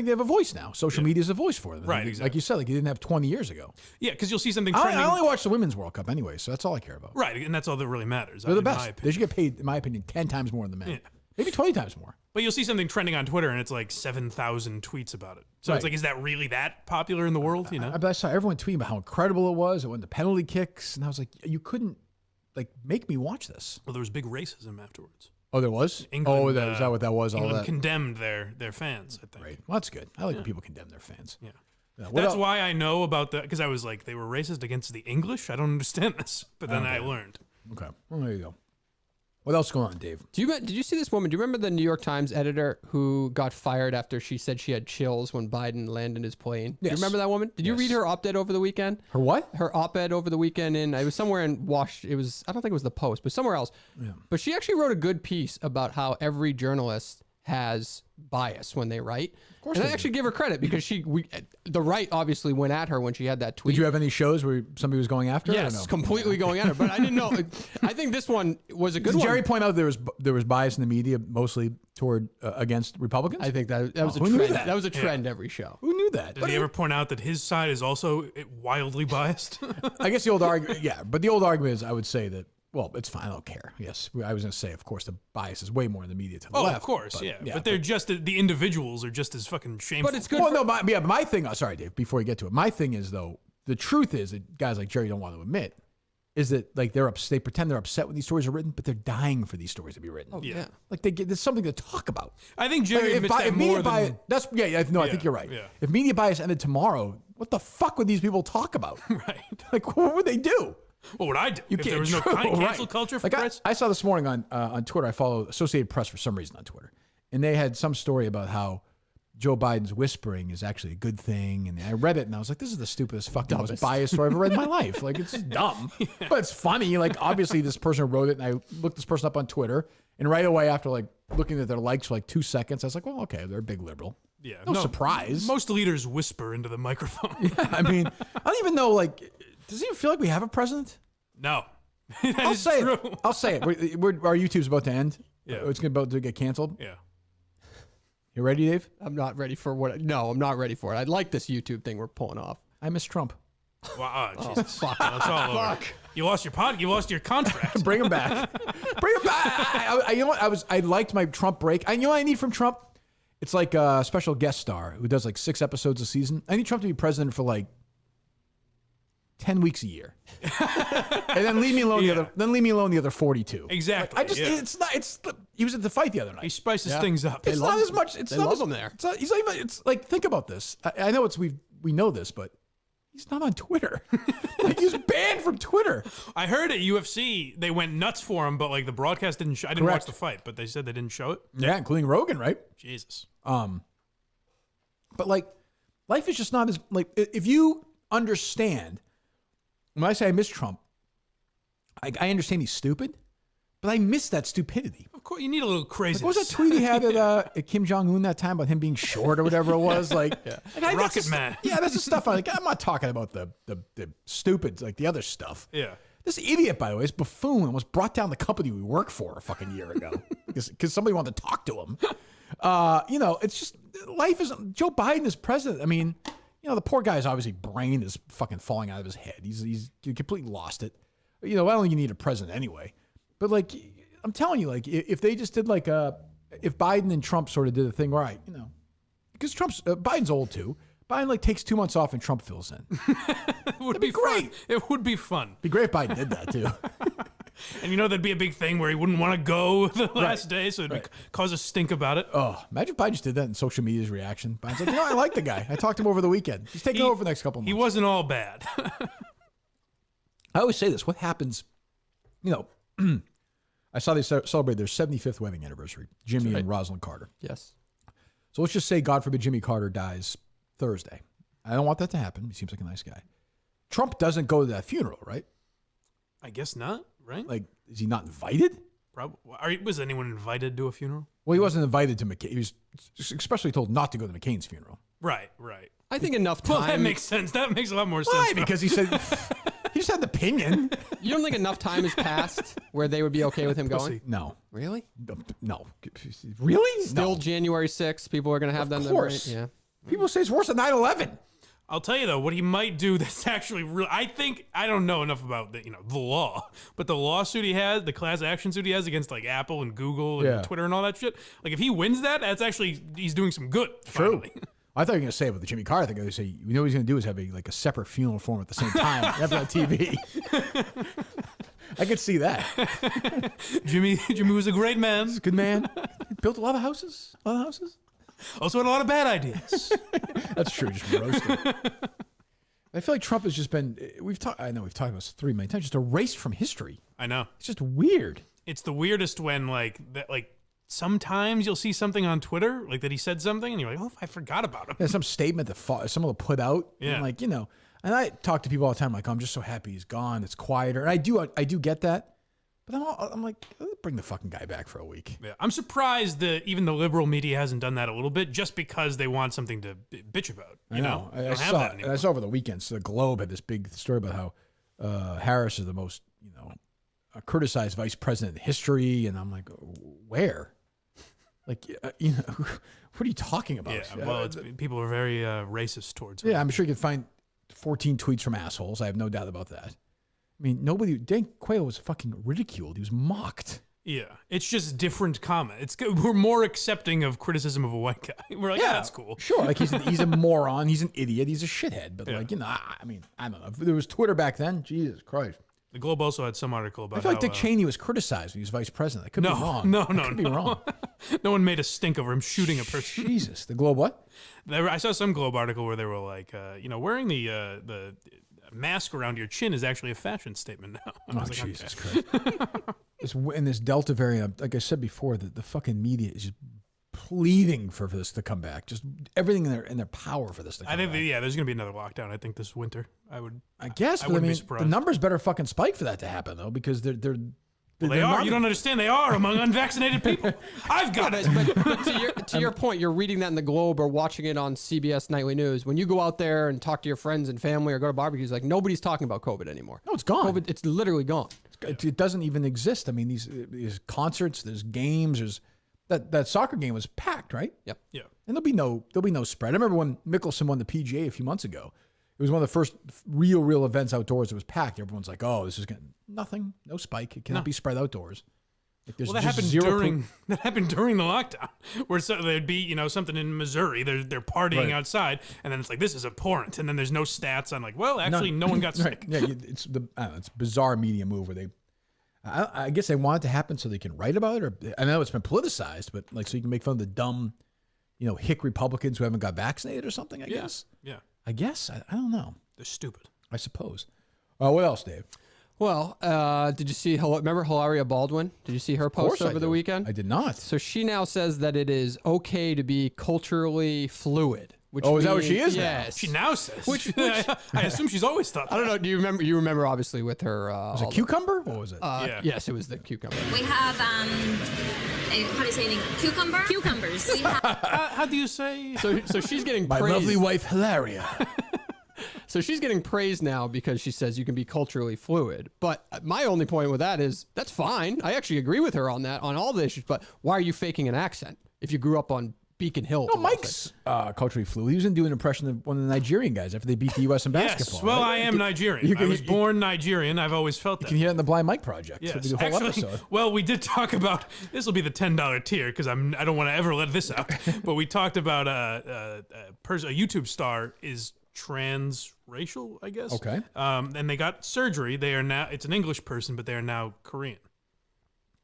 they have a voice now. Social media is a voice for them. Right, Like you said, like you didn't have 20 years ago. Yeah, because you'll see something trending. I only watch the Women's World Cup anyway, so that's all I care about. Right, and that's all that really matters. They're the in my best. opinion. They should get paid, in my opinion, 10 times more than the men. Yeah. Maybe 20 times more. But you'll see something trending on Twitter, and it's like 7,000 tweets about it. So Right. it's like, is that really that popular in the world? I saw everyone tweeting about how incredible it was. It went to penalty kicks, and I was like, you couldn't make me watch this. Well, there was big racism afterwards. Oh, there was? England, is that what that was? England all that? condemned their fans, I think. Right. Well, that's good. I like when people condemn their fans. Yeah. What That's else? why I know about because I was like, they were racist against the English? I don't understand this. But then I learned. Okay. Well, there you go. What else is going on, Dave? Did you see this woman? Do you remember the New York Times editor who got fired after she said she had chills when Biden landed his plane? Do you Yes. remember that woman? Did you read her op-ed over the weekend? Her what? Her op-ed over the weekend it was somewhere in it was, I don't think it was the Post, but somewhere else. Yeah. But she actually wrote a good piece about how every journalist has bias when they write. Of course. And I actually give her credit because the right obviously went at her when she had that tweet. Did you have any shows where somebody was going after her? Yes, or no? completely going at her. But I didn't know. I think this one was a good Did one. Jerry point out there was bias in the media, mostly toward against Republicans? I think that was a who knew trend. that? That was a trend every show. Who knew that? Did he ever point out that his side is also wildly biased? I guess the old argument, but the old argument is I would say that, well, it's fine. I don't care. Yes. I was going to say, of course, the bias is way more in the media to the left. Of course, but, yeah. But they're just, the individuals are just as fucking shameful. But it's good. Well, no, my thing, sorry, Dave, before you get to it, my thing is, though, the truth is that guys like Jerry don't want to admit is that, like, they pretend they're upset when these stories are written, but they're dying for these stories to be written. Oh, yeah. Like, there's something to talk about. I think Jerry admits that more than... I think you're right. Yeah. If media bias ended tomorrow, what the fuck would these people talk about? Right. Like, what would they do? What would I do if there was no cancel culture for press? I saw this morning on Twitter. I follow Associated Press for some reason on Twitter, and they had some story about how Joe Biden's whispering is actually a good thing. And I read it, and I was like, "This is the stupidest, fucking most biased story I've ever read in my life. Like, it's just dumb, but it's funny. Like, obviously, this person wrote it, and I looked this person up on Twitter, and right away after like looking at their likes for like 2 seconds, I was like, "Well, okay, they're a big liberal." Yeah, no surprise. Most leaders whisper into the microphone. Yeah, I mean, I don't even know. Like, does it even feel like we have a president? No. I'll say it. I'll say it. Our YouTube's about to end. Yeah. It's about to get canceled. Yeah. You ready, Dave? I'm not ready for No, I'm not ready for it. I like this YouTube thing we're pulling off. I miss Trump. Wow, Jesus. Fuck. That's all over. You lost your contract. Bring him back. Bring him back. You know what? I liked my Trump break. You know what I need from Trump? It's like a special guest star who does like 6 episodes a season. I need Trump to be president for like 10 weeks a year, and then leave me alone the other 42. Exactly. Like, he was at the fight the other night. He spices things up. It's not as much. They love him there. It's like, think about this. I know we know this, but he's not on Twitter. Like, he's banned from Twitter. I heard at UFC they went nuts for him, but like the broadcast didn't show. I didn't watch the fight, but they said they didn't show it. Yeah, including Rogan, right? Jesus. But like, life is just not as like, if you understand. When I say I miss Trump, I understand he's stupid, but I miss that stupidity. Of course, you need a little craziness. Like, what was that tweet he had at Kim Jong-un that time about him being short or whatever it was? Like, Rocket Man. Yeah, that's the stuff. I'm not talking about the stupid, like the other stuff. Yeah. This idiot, by the way, this buffoon almost brought down the company we work for a fucking year ago because somebody wanted to talk to him. It's just, life is, Joe Biden is president. I mean, the poor guy's obviously brain is fucking falling out of his head. He's completely lost it. I don't think you need a president anyway. But like, I'm telling you, like, if they just did like if Biden and Trump sort of did a thing, right? Because Biden's old too. Biden like takes 2 months off and Trump fills in. It would be great. It would be fun. It'd be great if Biden did that too. And that'd be a big thing where he wouldn't want to go the last day, so it'd cause a stink about it. Oh, imagine if Biden just did that in social media's reaction. Biden's like, I like the guy. I talked to him over the weekend. He's taking over for the next couple months. He wasn't all bad. I always say this. What happens, I saw they celebrate their 75th wedding anniversary, Jimmy and Rosalind Carter. Yes. So let's just say, God forbid, Jimmy Carter dies Thursday. I don't want that to happen. He seems like a nice guy. Trump doesn't go to that funeral, right? I guess not, right? Like, is he not invited? Probably. Was anyone invited to a funeral? Well, he wasn't invited to McCain. He was especially told not to go to McCain's funeral. Right. I think enough time. Well, that makes sense. That makes a lot more sense. Why? Because he said he just had an opinion. You don't think enough time has passed where they would be okay with him going? No. Really? No. Really? Still No. January 6th. People are going to have them. Of course. Yeah. People say it's worse than 9/11. I'll tell you though, what he might do that's actually real. I don't know enough about the law, but the lawsuit he has, the class action suit he has against like Apple and Google and Twitter and all that shit. Like if he wins that, that's actually he's doing some good. True. Finally. I thought you were going to say about the Jimmy Carter thing. I was going to say, what he's going to do is have a separate funeral for him at the same time after on TV. I could see that. Jimmy was a great man. He's a good man. He built a lot of houses. Also had a lot of bad ideas. That's true. Just roasted. I feel like Trump has just been. I know we've talked about this 3 million times. Just erased from history. I know. It's just weird. It's the weirdest when sometimes you'll see something on Twitter like that he said something and you're like, oh, I forgot about him. Yeah, some statement that someone will put out. Yeah. And and I talk to people all the time like, I'm just so happy he's gone. It's quieter. And I do get that. But I'm like, bring the fucking guy back for a week. Yeah, I'm surprised that even the liberal media hasn't done that a little bit, just because they want something to bitch about. You know, I saw over the weekend. So the Globe had this big story about how Harris is the most criticized vice president in history, and I'm like, where? Like, what are you talking about? Yeah, well, people are very racist towards him. Yeah, I'm sure you can find 14 tweets from assholes. I have no doubt about that. I mean, Dan Quayle was fucking ridiculed. He was mocked. Yeah, it's just different comment. We're more accepting of criticism of a white guy. We're like, yeah, that's cool. Sure, like he's a moron, he's an idiot, he's a shithead. But I don't know. If there was Twitter back then, Jesus Christ. The Globe also had some article about. I feel like Dick Cheney was criticized when he was vice president. I could be wrong. No. Be wrong. No one made a stink over him shooting a person. Jesus, the Globe what? I saw some Globe article where they were like, wearing the mask around your chin is actually a fashion statement now. Oh, Jesus Christ. In this Delta variant, like I said before, the fucking media is just pleading for this to come back. Just everything in their power for this to come back. There's going to be another lockdown, I think, this winter. I guess, but be surprised. The numbers better fucking spike for that to happen, though, because they're they are. You don't understand. They are among unvaccinated people. I've got it. But to your point, you're reading that in the Globe or watching it on CBS Nightly News. When you go out there and talk to your friends and family or go to barbecues, like nobody's talking about COVID anymore. No, it's gone. COVID, it's literally gone. It doesn't even exist. I mean, these concerts, there's games, there's that soccer game was packed, right? Yep. Yeah. And there'll be no spread. I remember when Mickelson won the PGA a few months ago. It was one of the first real events outdoors that was packed. Everyone's like, "Oh, this is nothing, no spike. It cannot be spread outdoors." Like, that happened during the lockdown, where there'd be something in Missouri. They're partying outside, and then it's like this is abhorrent, and then there's no stats on like, well, actually, no one got sick. Right. Yeah, it's it's a bizarre media move where they. I guess they want it to happen so they can write about it. Or I know it's been politicized, but like so you can make fun of the dumb, hick Republicans who haven't got vaccinated or something. I guess. Yeah. I guess. I don't know. They're stupid. I suppose. What else, Dave? Well, did you see, remember Hilaria Baldwin? Did you see her post over the weekend? I did not. So she now says that it is okay to be culturally fluid. Is that what she is? Yes. She now says. Which I assume she's always thought that. I don't know. Do you remember? You remember, obviously, with her. Was it cucumber? What was it? Yes, it was the cucumber. We have, how do you say it? Cucumber? Cucumbers. How do you say? So she's getting My praised. lovely wife, Hilaria. So she's getting praised now because she says you can be culturally fluid. But my only point with that is that's fine. I actually agree with her on that, on all the issues. But why are you faking an accent if you grew up on Beacon Hill? No, Mike's culturally fluid. He was going to do an impression of one of the Nigerian guys after they beat the U.S. in basketball. Yes, well, right? I am Nigerian. I was born Nigerian. I've always felt that. You can hear it in the Blind Mike Project. Yes, the whole episode. Well, we did talk about, this will be the $10 tier because I don't want to ever let this out, but we talked about a YouTube star is transracial, I guess. Okay. And they got surgery. They are now, it's an English person, but they are now Korean.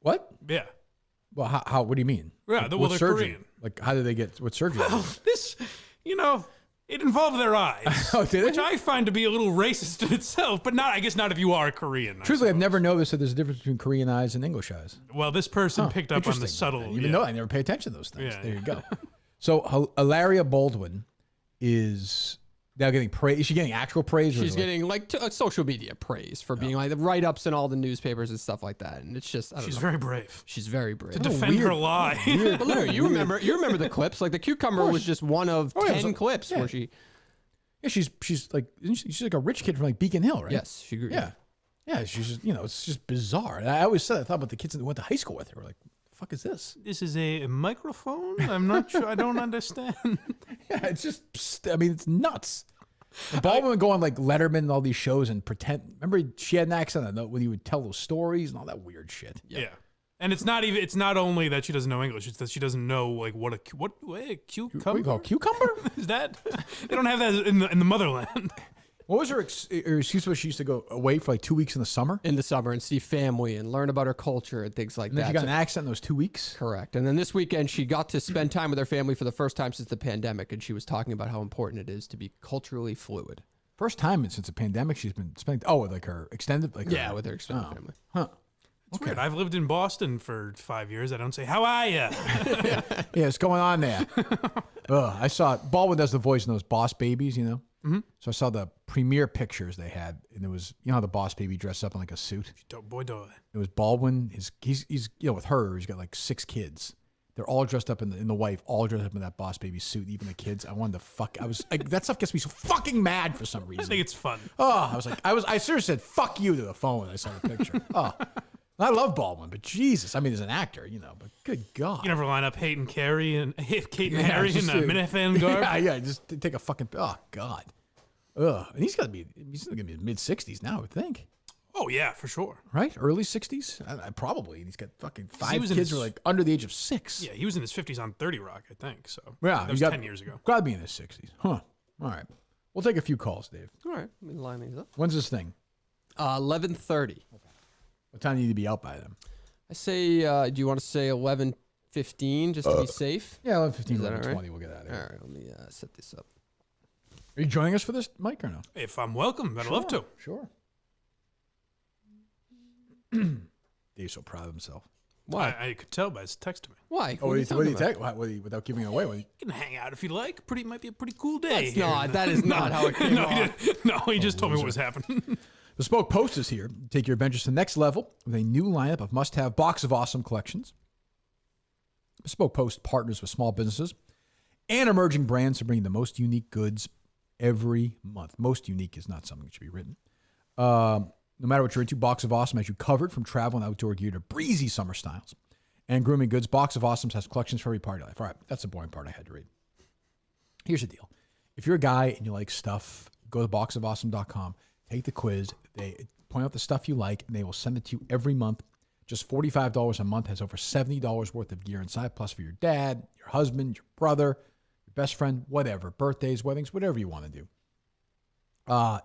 What? Yeah. Well, how? What do you mean? Yeah, what they're surgery? Korean. Like, how did they get, what surgery? Well, this, It involved their eyes, Oh, did it? which I find to be a little racist in itself, but I guess not if you are Korean. Truthfully, I've never noticed that there's a difference between Korean eyes and English eyes. Well, this person picked up on the Interesting. subtle. Even though I never pay attention to those things. Yeah, There yeah. you go. So Hilaria Baldwin is now getting praise. Is she getting actual praise? Or She's is it getting social media praise for being like the write-ups in all the newspapers and stuff like that. And it's just, I don't She's know. very brave. She's very brave. To defend her lie. But literally, you remember the clips? Like the cucumber was just one of 10 clips where she. Yeah, she's like she's like a rich kid from like Beacon Hill, right? Yes, she grew. Yeah, yeah. She's just, it's just bizarre. And I always said I thought about the kids that went to high school with her. We're like, the fuck is this? This is a microphone? I'm not sure. I don't understand. Yeah, it's just. I mean, it's nuts. And Baldwin would go on like Letterman and all these shows and pretend. Remember, she had an accent when he would tell those stories and all that weird shit. Yeah. And it's not only that she doesn't know English, it's that she doesn't know like what a cucumber? What do you call cucumber? Is that? They don't have that in the motherland. What was her excuse? Was she used to go away for like 2 weeks in the summer? In the summer and see family and learn about her culture and things like And then that. she got an accent in those 2 weeks? Correct. And then this weekend, she got to spend time with her family for the first time since the pandemic. And she was talking about how important it is to be culturally fluid. First time since the pandemic she's been spending. Oh, with like her extended. Like Yeah, with her extended family. Huh. It's weird. I've lived in Boston for 5 years. I don't say, how are you? Yeah, what's going on there? I saw Baldwin does the voice in those Boss Babies, Mm-hmm. So I saw the premiere pictures they had, and it was how the Boss Baby dressed up in like a suit. Boy, do I. It was Baldwin. He's with her. He's got like 6 kids. They're all dressed up in the wife, all dressed up in that Boss Baby suit. Even the kids. I wanted to fuck. I was like, that stuff gets me so fucking mad for some reason. I think it's fun. Oh, I seriously said fuck you to the phone when I saw the picture. Oh. I love Baldwin, but Jesus, I mean, as an actor, but good God. You never line up Kate and Harry in Minifan garb. Yeah, just take a fucking, oh God. Ugh. And he's gonna be mid-60s now, I would think. Oh yeah, for sure. Right? Early 60s? Probably. And he's got fucking 5 was in kids his- who are like under the age of 6. Yeah, he was in his 50s on 30 Rock, I think. So Yeah, that was 10 years ago. Gotta be in his 60s. Huh. All right. We'll take a few calls, Dave. All right. Let me line these up. When's this thing? 11:30. What time do you need to be out by then? I say, do you want to say 11:15 just to be safe? Yeah, 11:15, Is that all 11:20, right? we'll get out of All here. right, let me set this up. Are you joining us for this, Mike, or no? If I'm welcome, I'd love to. Sure. Dave's so proud of himself. Why? I could tell by his text to me. Why? Oh, what do you talking take? about? Without giving it away? You can hang out if you like. Might be a pretty cool day. That's here. not. That is not how it came off. He just told me what was happening. Bespoke Post is here. Take your adventures to the next level with a new lineup of must-have Box of Awesome collections. Bespoke Post partners with small businesses and emerging brands to bring the most unique goods every month. Most unique is not something that should be written. No matter what you're into, Box of Awesome has you covered, from travel and outdoor gear to breezy summer styles and grooming goods. Box of Awesome has collections for every part of life. All right, that's the boring part I had to read. Here's the deal. If you're a guy and you like stuff, go to boxofawesome.com. Take the quiz. They point out the stuff you like, and they will send it to you every month. Just $45 a month has over $70 worth of gear inside, plus for your dad, your husband, your brother, your best friend, whatever, birthdays, weddings, whatever you want to do.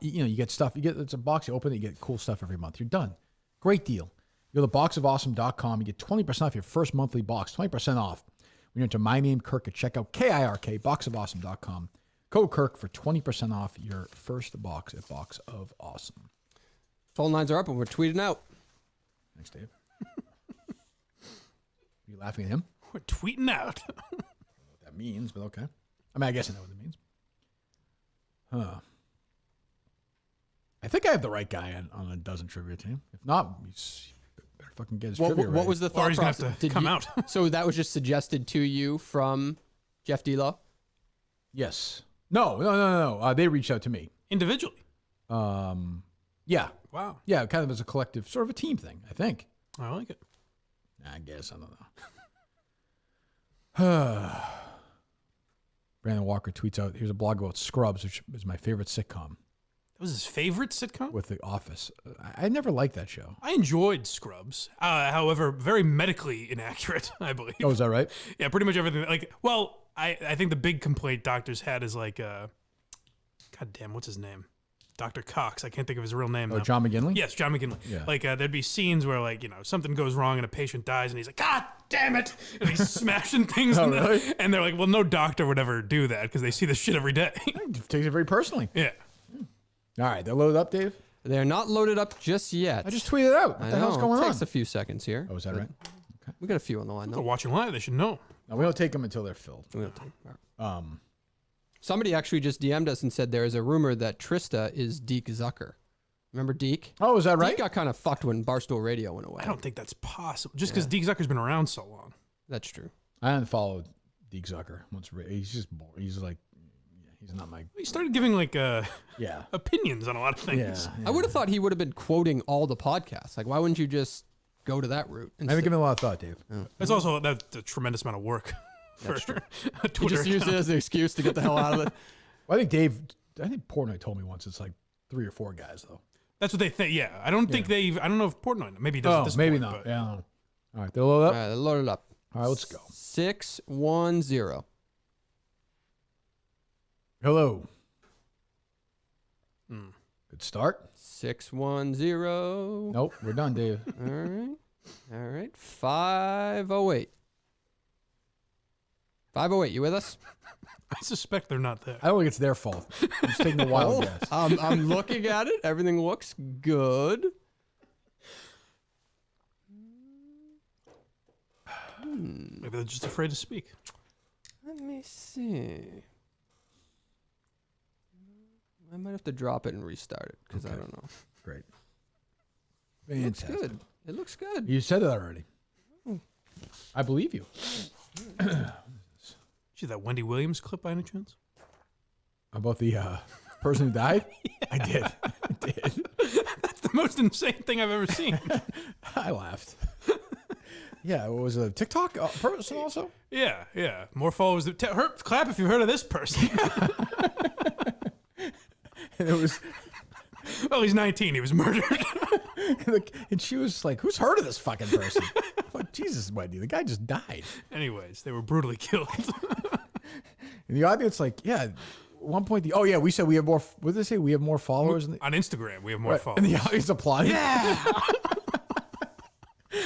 You get stuff. It's a box. You open it, you get cool stuff every month. You're done. Great deal. You go to boxofawesome.com. You get 20% off your first monthly box. 20% off when you enter my name, Kirk, at checkout. KIRK, boxofawesome.com. Code Kirk for 20% off your first box at Box of Awesome. Phone lines are up and we're tweeting out. Thanks, Dave. Are you laughing at him? We're tweeting out. I don't know what that means, but okay. I mean, I guess I know what it means. Huh. I think I have the right guy on a dozen trivia team. If not, he's better fucking get his trivia What ready. was the thought he's gonna process? have to come out. So that was just suggested to you from Jeff D'Lo? Yes. No. They reached out to me. Individually. Yeah. Wow. Yeah, kind of as a collective, sort of a team thing, I think. I like it. I guess. I don't know. Brandon Walker tweets out, here's a blog about Scrubs, which is my favorite sitcom. That was his favorite sitcom? With The Office. I never liked that show. I enjoyed Scrubs. However, very medically inaccurate, I believe. Oh, is that right? Yeah, pretty much everything. I think the big complaint doctors had is like, God damn, what's his name? Dr. Cox. I can't think of his real name. Oh, John McGinley? Yes, John McGinley. Yeah. Like there'd be scenes where like, something goes wrong and a patient dies and he's like, God damn it. And he's smashing things. Oh, really? And they're like, well, no doctor would ever do that because they see this shit every day. Takes it very personally. Yeah. All right, they're loaded up, Dave? They're not loaded up just yet. I just tweeted out. What the hell's going It on? takes a few seconds here. Oh, is that right? Okay. We got a few on the line, They're though. watching live. They should know. No, we don't take them until they're filled. We don't take Somebody actually just DM'd us and said there is a rumor that Trysta is Deke Zucker. Remember Deke? Oh, is that right? Deke got kind of fucked when Barstool Radio went away. I don't think that's possible. Just because Deke Zucker's been around so long. That's true. I unfollowed Deke Zucker. He's just bored. He's like, he's not my... He started giving like yeah opinions on a lot of things. Yeah. I would have thought he would have been quoting all the podcasts. Like, why wouldn't you just go to that route? I haven't given it a lot of thought, Dave. That's also that's a tremendous amount of work for a Twitter You just used it as an excuse to get the hell out of it. Well, I think Portnoy told me once it's like 3 or 4 guys, though. That's what they think. Yeah, I don't think I don't know if Portnoy. Maybe he does. At this maybe point, not. but- Yeah. All right, they're loaded up. All right, load it up. All right, let's go. 610. Hello. Good start. 610. Nope, we're done, Dave. All right. 508. 508, you with us? I suspect they're not there. I don't think it's their fault. I'm just taking a wild guess. I'm looking at it. Everything looks good. Maybe they're just afraid to speak. Let me see. I might have to drop it and restart it because I don't know. Great. It looks Fantastic. good. It looks good. You said it already. I believe you. See that Wendy Williams clip by any chance? About the person who died? I did. That's the most insane thing I've ever seen. I laughed. Yeah, what was it, a TikTok person also? Yeah. More followers. Clap if you've heard of this person. And it was... Well, he's 19. He was murdered. And she was like, who's heard of this fucking person? Like, Jesus, Wendy, the guy just died. Anyways, they were brutally killed. And the audience, like, yeah, at one point, we said we have more, what did they say? We have more followers? On Instagram, we have more Right. followers. And the audience applauded. Yeah.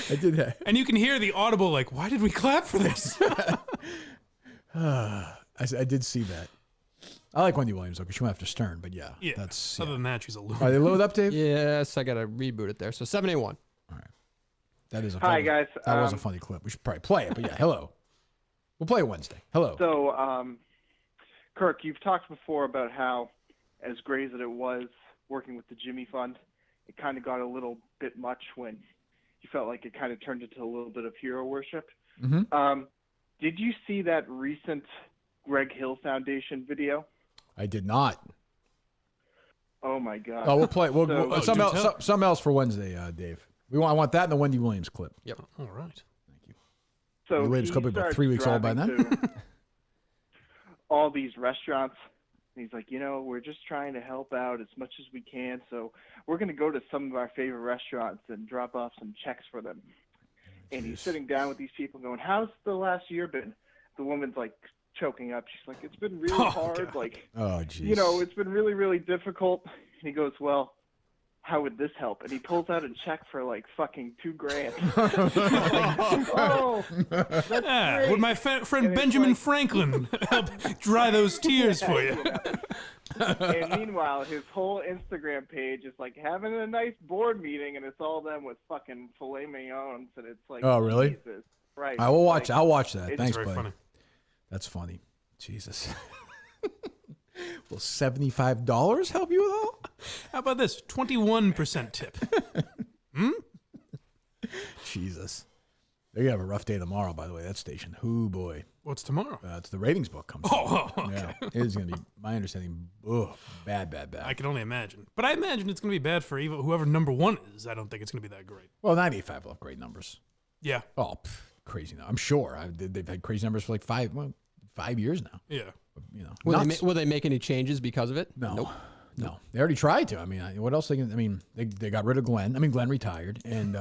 I did that. And you can hear the audible, like, why did we clap for this? I did see that. I like Wendy Williams, though, because she went after Stern, but yeah. Yeah. That's, Other than that, she's a loser. Are they loaded up, Dave? Yes, I got to reboot it there. So 781. All right. That is a Hi, funny, guys. That was a funny clip. We should probably play it, but yeah, hello. We'll play it Wednesday. Hello. So, Kirk, you've talked before about how, as great as it was working with the Jimmy Fund, it kind of got a little bit much when you felt like it kind of turned into a little bit of hero worship. Mm-hmm. Did you see that recent Greg Hill Foundation video? I did not. Oh my God! Oh, we'll play. So, Something else for Wednesday, Dave. I want that and the Wendy Williams clip. Yep. All right. Thank you. So Wendy Williams he clip will be about starts 3 weeks old by driving then. to all these restaurants. And he's like, we're just trying to help out as much as we can. So we're going to go to some of our favorite restaurants and drop off some checks for them. And he's sitting down with these people going, how's the last year been? The woman's like choking up. She's like, it's been really hard. God. Like, Oh, jeez. it's been really, really difficult. And he goes, well, how would this help? And he pulls out a check for like fucking $2,000. Oh, that's great. Would my friend And it's Benjamin like- Franklin help dry those tears for you? And meanwhile, his whole Instagram page is like having a nice board meeting, and it's all them with fucking filet mignons, and it's like, Oh, really? Jesus Christ. I will watch. I'll watch that. It's Thanks, very buddy. funny. That's funny. Jesus. Will $75 help you at all? How about this? 21% tip. Jesus. They're going to have a rough day tomorrow, by the way, that station. Ooh, boy. What's tomorrow? It's the ratings book comes Oh, out. okay. Yeah. It is going to be, my understanding, bad. I can only imagine. But I imagine it's going to be bad for whoever number one is. I don't think it's going to be that great. Well, 98.5 will have great numbers. Yeah. Oh, crazy. I'm sure. They've had crazy numbers for like 5 years now. Yeah. Will they make any changes because of it? No. Nope. No, they already tried to. I mean, what else? They got rid of Glenn. I mean, Glenn retired, and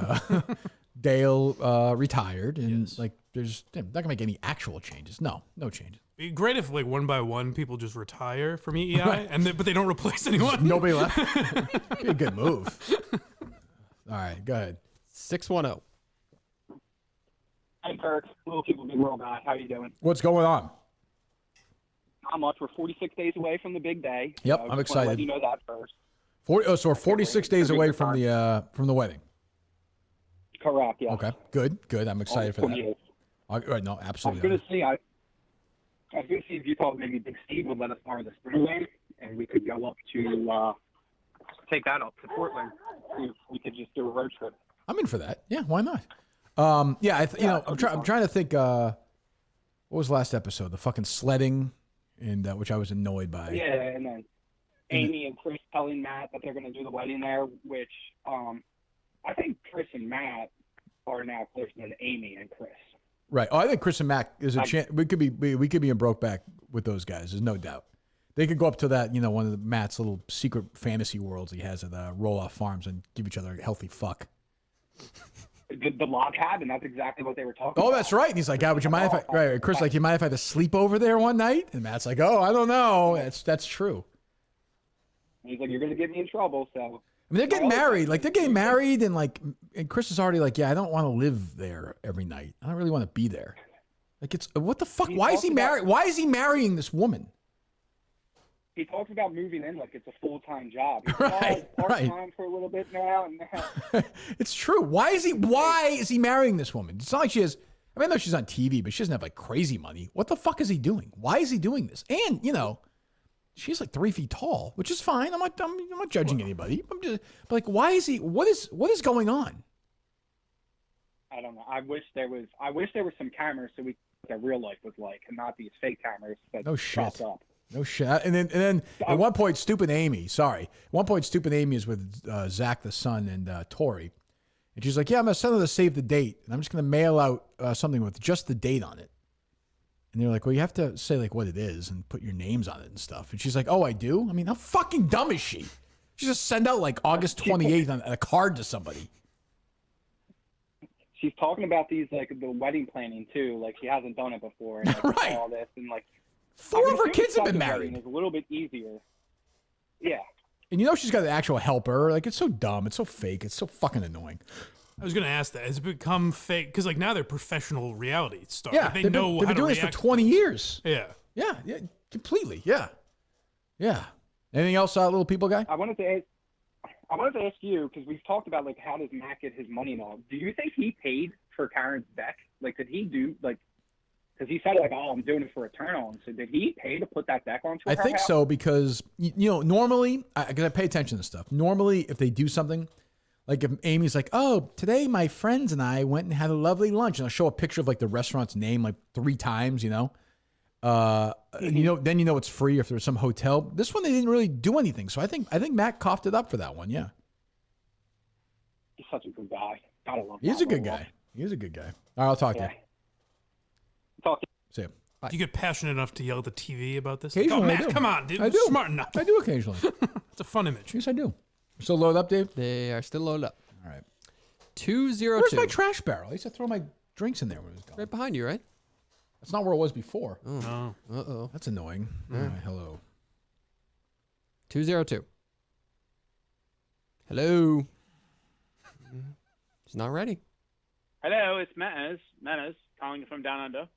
Dale retired, and Yes. like, they're not gonna make any actual changes. No changes. Be great if like one by one people just retire from EEI, but they don't replace anyone. Nobody left. Be a good move. All right, go ahead. 610. Hey, Kirk. Little people, big world guy. How you doing? What's going on? Not much. We're 46 days away from the big day. Yep, so I'm excited. Let you know that first. So we're 46 days away from the wedding. Correct. Yeah. Okay. Good. I'm excited for that. Right. No, absolutely. I was going to see if you thought maybe Big Steve would let us borrow the Sprinterway, and we could go up to take that up to Portland. See if we could just do a road trip. I'm in for that. Yeah, why not? I'm trying to think. What was the last episode? The fucking sledding, and which I was annoyed by. Yeah, and then Amy and Chris telling Matt that they're going to do the wedding there, which I think Chris and Matt are now closer than Amy and Chris. Right. Oh, I think Chris and Matt is a chance. We could be in Brokeback with those guys. There's no doubt. They could go up to that, one of Matt's little secret fantasy worlds he has at the Roll-Off Farms and give each other a healthy fuck. The log cabin, that's exactly what they were talking about. Oh, that's right. And he's like, would you mind if Chris, like, you mind if I had to sleep over there one night? And Matt's like, oh, I don't know. That's true. And he's like, you're going to get me in trouble, so. I mean, they're getting married. Like, they're getting married, and Chris is already like, I don't want to live there every night. I don't really want to be there. Like, it's, what the fuck? Why is he married? Why is he marrying this woman? He talks about moving in like it's a full-time job. He's part-time for a little bit now. It's true. Why is he marrying this woman? It's not like she has, I know she's on TV, but she doesn't have like crazy money. What the fuck is he doing? Why is he doing this? And, she's like 3 feet tall, which is fine. I'm not judging anybody. But like, why is he, what is going on? I don't know. I wish there was some cameras so we could see what real life was like and not these fake cameras that cross up. No shit. And then at one point, Stupid Amy is with Zach the son and Tori. And she's like, yeah, I'm going to send her to save the date. And I'm just going to mail out something with just the date on it. And they're like, well, you have to say like what it is and put your names on it and stuff. And she's like, oh, I do? I mean, how fucking dumb is she? She just send out like August 28th on a card to somebody. She's talking about these, like the wedding planning too. Like she hasn't done it before. And, like, right. All this and like. 4 of her kids have been married. It's a little bit easier. Yeah. And she's got an actual helper. Like, it's so dumb. It's so fake. It's so fucking annoying. I was going to ask that. Has it become fake? Because, like, now they're professional reality stars. Yeah. Like, they've been doing this for 20 years. Yeah. Yeah. Completely. Yeah. Yeah. Anything else, little people guy? I wanted to ask you, because we've talked about, like, how does Matt get his money and all. Do you think he paid for Karen's deck? Like, did he do, like, because he said, like, oh, I'm doing it for Eternal. And so did he pay to put that deck onto her I think house? so, because, normally, because I pay attention to stuff. Normally, if they do something, like if Amy's like, oh, today my friends and I went and had a lovely lunch, and I'll show a picture of, like, the restaurant's name, like, 3 times, then it's free if there's some hotel. This one, they didn't really do anything. So I think Matt coughed it up for that one, yeah. He's such a good guy. Gotta love him. He's a good guy. He's a good guy. All right, I'll talk to you. See you. Do you get passionate enough to yell at the TV about this? Occasionally, Matt, I do. come on, dude. I do. Smart enough. I do occasionally. It's a fun image. Yes, I do. Still loaded up, Dave? They are still loaded up. All right. 202. Where's my trash barrel? I used to throw my drinks in there when it was gone. Right behind you, right? That's not where it was before. Oh. Uh-oh. That's annoying. All right, hello. 202. Hello. He's not ready. Hello, it's Manners calling you from down under.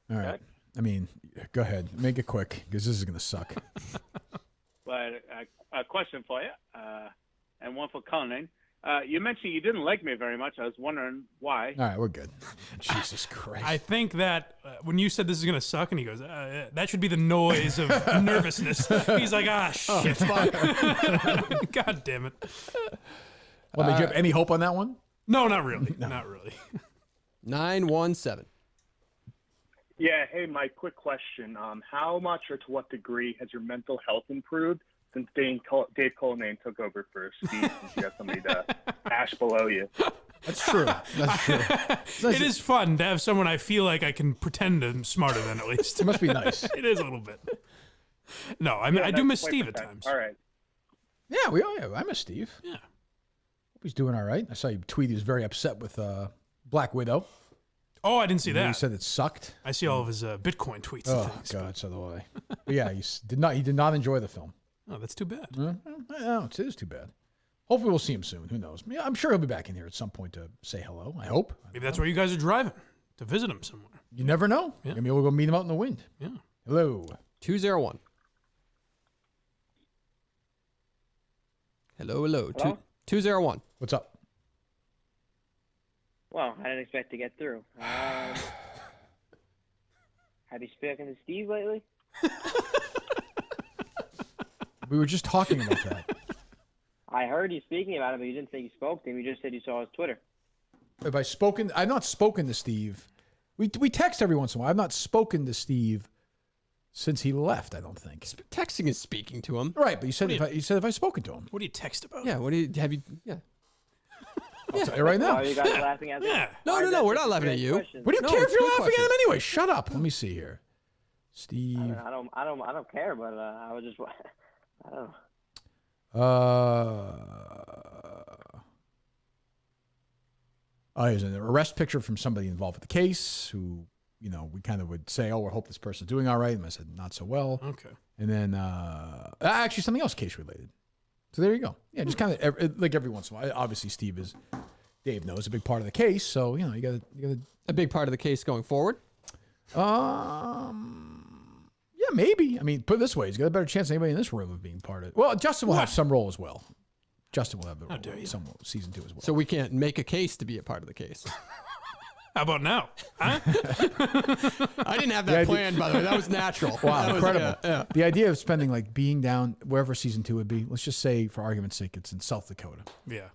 All right. I mean, go ahead. Make it quick, because this is going to suck. But a question for you, and one for Colin. You mentioned you didn't like me very much. I was wondering why. All right, we're good. Jesus Christ. I think that when you said this is going to suck, and he goes, that should be the noise of nervousness. He's like, shit. Fuck. God damn it. Well, did you have any hope on that one? No, not really. No. Not really. 917. Yeah, hey, Mike, quick question. How much or to what degree has your mental health improved since Dave Cullinane took over for Steve, since you have somebody to ash below you? That's true. That's true. It is fun to have someone I feel like I can pretend I'm smarter than, at least. It must be nice. It is a little bit. No, I mean, I do miss Steve at times. All right. Yeah, I miss Steve. Yeah. Hope he's doing all right. I saw you tweet he was very upset with Black Widow. Oh, I didn't see that. He said it sucked. I see all of his Bitcoin tweets. Oh and things, God, so do I. But yeah, he did not enjoy the film. Oh, that's too bad. No, it is too bad. Hopefully, we'll see him soon. Who knows? Yeah, I'm sure he'll be back in here at some point to say hello. I hope. Maybe that's where you guys are driving to visit him somewhere. You never know. Yeah. Maybe we'll go meet him out in the wind. Yeah. Hello. 201. Hello. Hello? 201. What's up? Well, I didn't expect to get through. Have you spoken to Steve lately? We were just talking about that. I heard you speaking about him, but you didn't say you spoke to him. You just said you saw his Twitter. Have I spoken? I've not spoken to Steve. We text every once in a while. I've not spoken to Steve since he left, I don't think. Texting is speaking to him. Right, but you said you said if I spoken to him. What do you text about? Yeah, Yeah. I'll tell you right now. Why are you guys laughing at me? Yeah. No, we're not laughing at you. What do you care if you're laughing at him anyway? Shut up. Let me see here. Steve. I don't care, but I was just, I don't know. Here's an arrest picture from somebody involved with the case who, we kind of would say, oh, we hope this person's doing all right. And I said, not so well. Okay. And then actually something else case related. So there you go. Yeah, just kind of like every once in a while. Obviously, Dave knows, a big part of the case. So, you got to. A big part of the case going forward? Yeah, maybe. I mean, put it this way, he's got a better chance than anybody in this room of being part of it. Well, Justin will have some role as well. Justin will have some season 2 as well. So we can't make a case to be a part of the case. How about now? Huh? I didn't have that planned, by the way. That was natural. Wow, that incredible. Yeah. The idea of spending, being down wherever season 2 would be, let's just say, for argument's sake, it's in South Dakota. Yeah.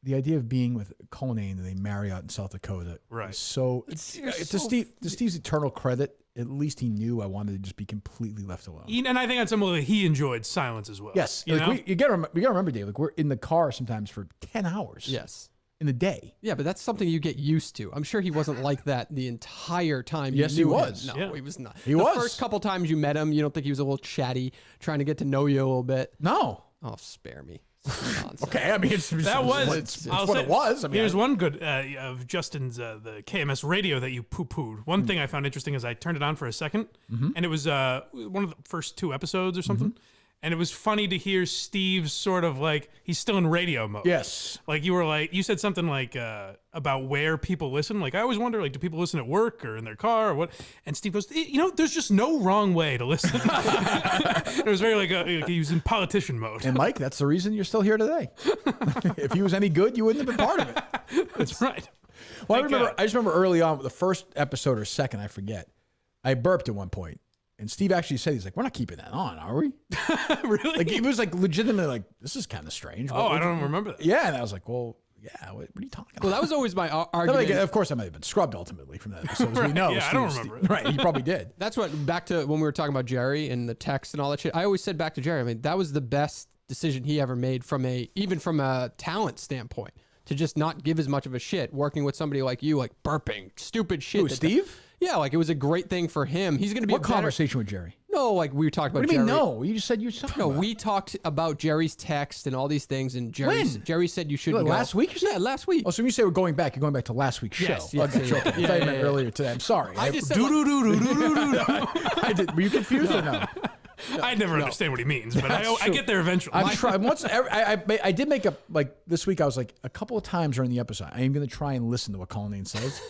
The idea of being with Cullinane and they Marriott in South Dakota is so... To Steve's eternal credit, at least he knew I wanted to just be completely left alone. And I think on some level, he enjoyed silence as well. Yes. You know? You gotta remember, Dave, we're in the car sometimes for 10 hours. Yes. In a day. Yeah, but that's something you get used to. I'm sure he wasn't like that the entire time. Yes, he was. No, Yeah. he was not. He the was. first couple times you met him, you don't think he was a little chatty, trying to get to know you a little bit? No. Oh, spare me. Okay, I mean, it's what it was. I mean, here's one good of Justin's the KMS radio that you poo-pooed. One thing I found interesting is I turned it on for a second, and it was one of the first 2 episodes or something. And it was funny to hear Steve sort of he's still in radio mode. Yes. You said something about where people listen. I always wonder, do people listen at work or in their car or what? And Steve goes, there's just no wrong way to listen. It was very he was in politician mode. And Mike, that's the reason you're still here today. If he was any good, you wouldn't have been part of it. That's right. Well, I just remember early on, the first episode or second, I forget, I burped at one point. And Steve actually said, he's like, we're not keeping that on, are we? Really? He was legitimately this is kind of strange. Oh, I don't remember that. Yeah, and I was like, well, yeah, what are you talking about? Well, that was always my argument. Of course, I might have been scrubbed ultimately from that episode, as we know. Yeah, I don't remember it. Right, he probably did. That's back to when we were talking about Jerry and the text and all that shit. I always said back to Jerry, I mean, that was the best decision he ever made even from a talent standpoint, to just not give as much of a shit working with somebody like you, burping stupid shit. Who, Steve? Yeah, it was a great thing for him. He's going to be What conversation with Jerry? No, we talked about What do you Jerry. mean, no? You just said you were talking about we talked about Jerry's text and all these things, and Jerry said you shouldn't go. Last week? Yeah, last week. Oh, so when you say we're going back, you're going back to last week's Yes, show. yes, Okay, yeah, okay. yeah. I thought you meant Yeah. earlier today. I'm sorry. I just said I did. Were you confused or no? I never understand what he means, but I get there eventually. I'm trying. I did make this week. I was a couple of times during the episode. I am going to try and listen to what Cullinane says.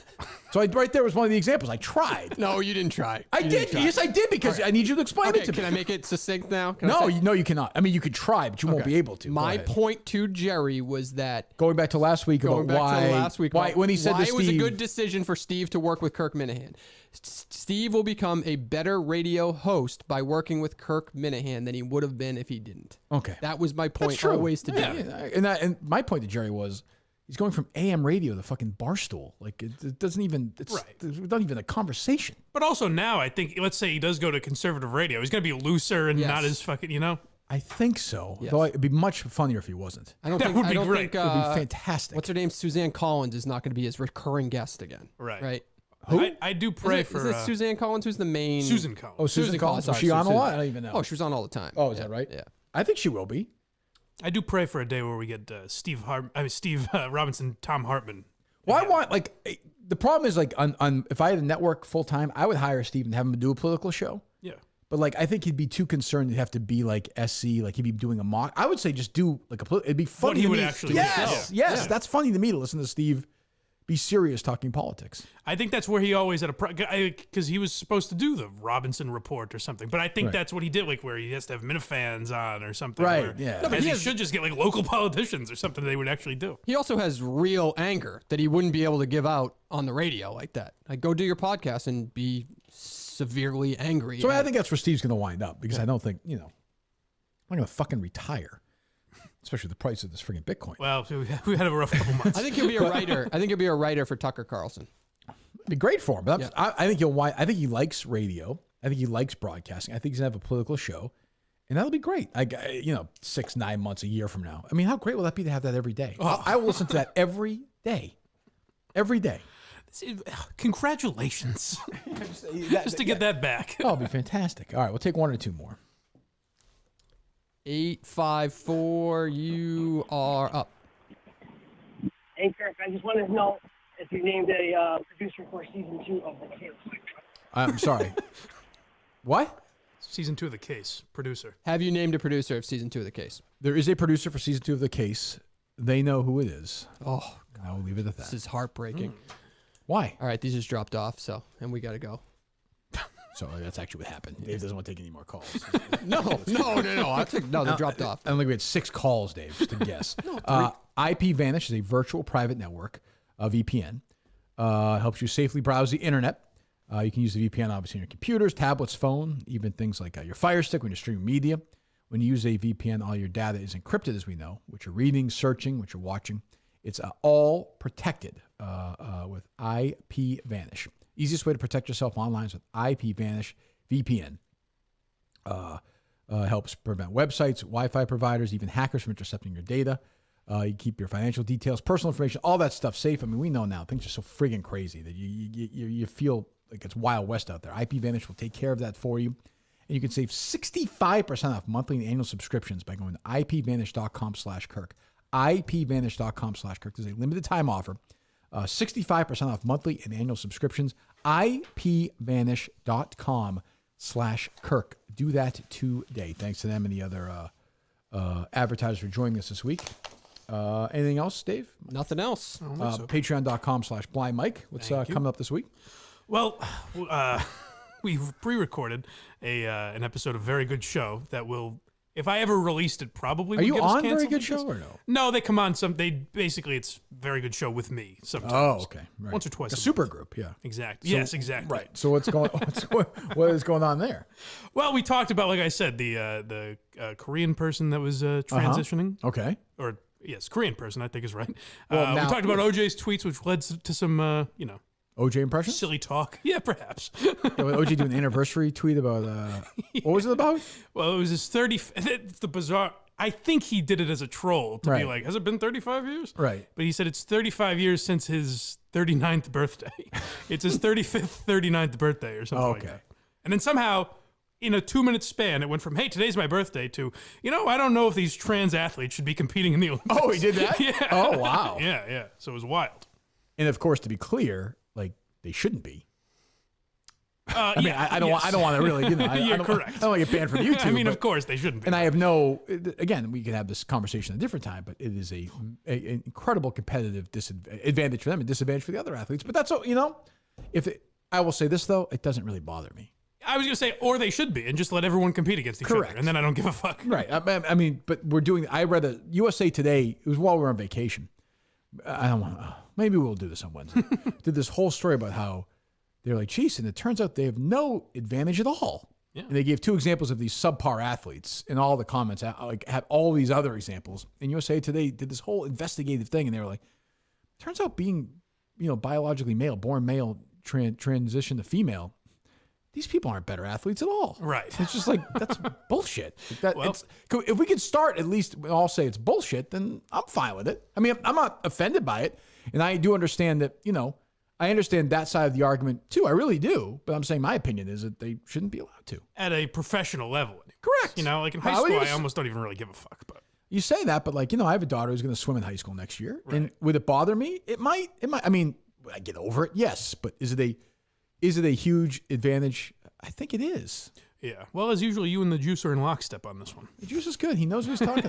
So right there was one of the examples. I tried. No, you didn't try. I did. Yes, I did because I need you to explain it to me. Can I make it succinct now? No, you cannot. I mean, you could try, but you won't be able to. My point to Jerry was that going back to last week about why when he said why to it was a Steve, good decision for Steve to work with Kirk Minihane. Steve will become a better radio host by working with Kirk Minihane than he would have been if he didn't. Okay, that was my point. That's true. Always to Jerry. Yeah. And my point to Jerry was, he's going from AM radio to fucking Barstool. It doesn't even. It's not even a conversation. But also now, I think, let's say he does go to conservative radio, he's going to be looser and not as fucking, I think so. Yes. Though it'd be much funnier if he wasn't. I don't That think would be I don't great. think, It would be fantastic. What's her name? Suzanne Collins is not going to be his recurring guest again. Right. Who? I do pray for Is it Suzanne Collins? Who's the main? Susan Collins. Oh, Susan Collins. Sorry, Was she on a Susan. lot? I don't even know. Oh, she was on all the time. Oh, is that right? Yeah. I think she will be. I do pray for a day where we get Steve Robinson, Tom Hartman. Well, I want The problem is like on if I had a network full time, I would hire Steve and have him do a political show. Yeah. But like, I think he'd be too concerned. He'd have to be like SC, like he'd be doing a mock. I would say just do like it'd be funny. What he to would me. actually Yes, do. yes, Yeah. that's funny to me to listen to Steve be serious talking politics. I think that's where he always had because he was supposed to do the Robinson Report or something. But I think Right. that's what he did, like where he has to have Minifans on or something. Right, where- yeah. No, but he he has- should just get like local politicians or something they would actually do. He also has real anger that he wouldn't be able to give out on the radio like that. Like, go do your podcast and be severely angry. So I at- think that's where Steve's going to wind up because I don't think, I'm not going to fucking retire, especially the price of this freaking Bitcoin. Well, we had a rough couple months. I think he'll be a writer. I think he'll be a writer for Tucker Carlson. It'd be great for him. But Yeah. I think I think he likes radio. I think he likes broadcasting. I think he's going to have a political show. And that'll be great. 6-9 months, a year from now. I mean, how great will that be to have that every day? Oh. I will listen to that every day. Every day. Congratulations. Just to get that back. Oh, it'll be fantastic. All right, we'll take one or two more. 854, you are up. Hey, Kirk, I just wanted to know if you named a producer for season 2 of The Case. I'm sorry. What? Season 2 of The Case, producer. Have you named a producer of season 2 of The Case? There is a producer for season 2 of The Case. They know who it is. Oh, and I will leave it at that. This is heartbreaking. Why? All right, these just dropped off, and we got to go. So that's actually what happened. Dave doesn't want to take any more calls. No. They dropped off. I don't think we had 6 calls, Dave, just to guess. IPVanish is a virtual private network, a VPN. Helps you safely browse the internet. You can use the VPN, obviously, on your computers, tablets, phone, even things like your Fire Stick when you're streaming media. When you use a VPN, all your data is encrypted, as we know, what you're reading, searching, what you're watching. It's all protected with IPVanish. Easiest way to protect yourself online is with IPVanish VPN. Helps prevent websites, Wi-Fi providers, even hackers from intercepting your data. You keep your financial details, personal information, all that stuff safe. I mean, we know now things are so friggin' crazy that you feel like it's Wild West out there. IPVanish will take care of that for you. And you can save 65% off monthly and annual subscriptions by going to IPVanish.com/Kirk. IPVanish.com/Kirk. There's a limited time offer. 65% off monthly and annual subscriptions. IPVanish.com/Kirk. Do that today. Thanks to them and the other advertisers for joining us this week. Anything else, Dave? Nothing else. Patreon.com/Blind Mike. What's coming up this week? Well, we've pre-recorded an episode of Very Good Show that will, if I ever released it, probably Are would you get us on Very canceled Good because- Show or no? No, they come on basically it's Very Good Show with me sometimes. Oh, okay. Right. Once or twice. A super group, yeah. Exactly. So- Yes, exactly. Right. So what is going on there? Well, we talked about, like I said, the Korean person that was transitioning. Okay. Or yes, Korean person, I think is right. Well, now- we talked about OJ's tweets, which led to some, OJ impressions? silly talk. Yeah, perhaps. Yeah, with OJ doing an anniversary tweet about what was it about? Well, it was his 30. It's the bizarre. I think he did it as a troll to be Right. like, has it been 35 years? Right. But he said it's 35 years since his 39th birthday. It's his 35th, 39th birthday or something like Okay. that. And then somehow, in a 2-minute span, it went from, hey, today's my birthday to, I don't know if these trans athletes should be competing in the Olympics. Oh, he did that? Yeah. Oh, wow. Yeah. So it was wild. And of course, to be clear, like they shouldn't be. I mean, yeah, I don't want to really, I You're don't, correct. I don't want to get banned from YouTube. I mean, but- of course they shouldn't be. And I have again, we can have this conversation at a different time, but it is an incredible competitive advantage for them and disadvantage for the other athletes. But that's, I will say this, though, it doesn't really bother me. I was going to say, or they should be, and just let everyone compete against each Correct. other, and then I don't give a fuck. Right. I mean, but I read a USA Today, it was while we were on vacation. I don't want to, maybe we'll do this on Wednesday. Did this whole story about how they're like, geez, and it turns out they have no advantage at all. Yeah. And they gave 2 examples of these subpar athletes, and all the comments had all these other examples. And USA Today did this whole investigative thing, and they were like, turns out being, biologically male, born male, transition to female, these people aren't better athletes at all. Right. It's just like, that's bullshit. If we could start, at least all say it's bullshit, then I'm fine with it. I mean, I'm not offended by it. And I do understand that, I understand that side of the argument too. I really do. But I'm saying my opinion is that they shouldn't be allowed to. At a professional level. Correct. Like in high school, I almost don't even really give a fuck. But you say that, but I have a daughter who's going to swim in high school next year. Right. And would it bother me? It might. I mean, I get over it? Yes. But is it a huge advantage? I think it is. Yeah. Well, as usual, you and the Juice are in lockstep on this one. The Juice is good. He knows what he's talking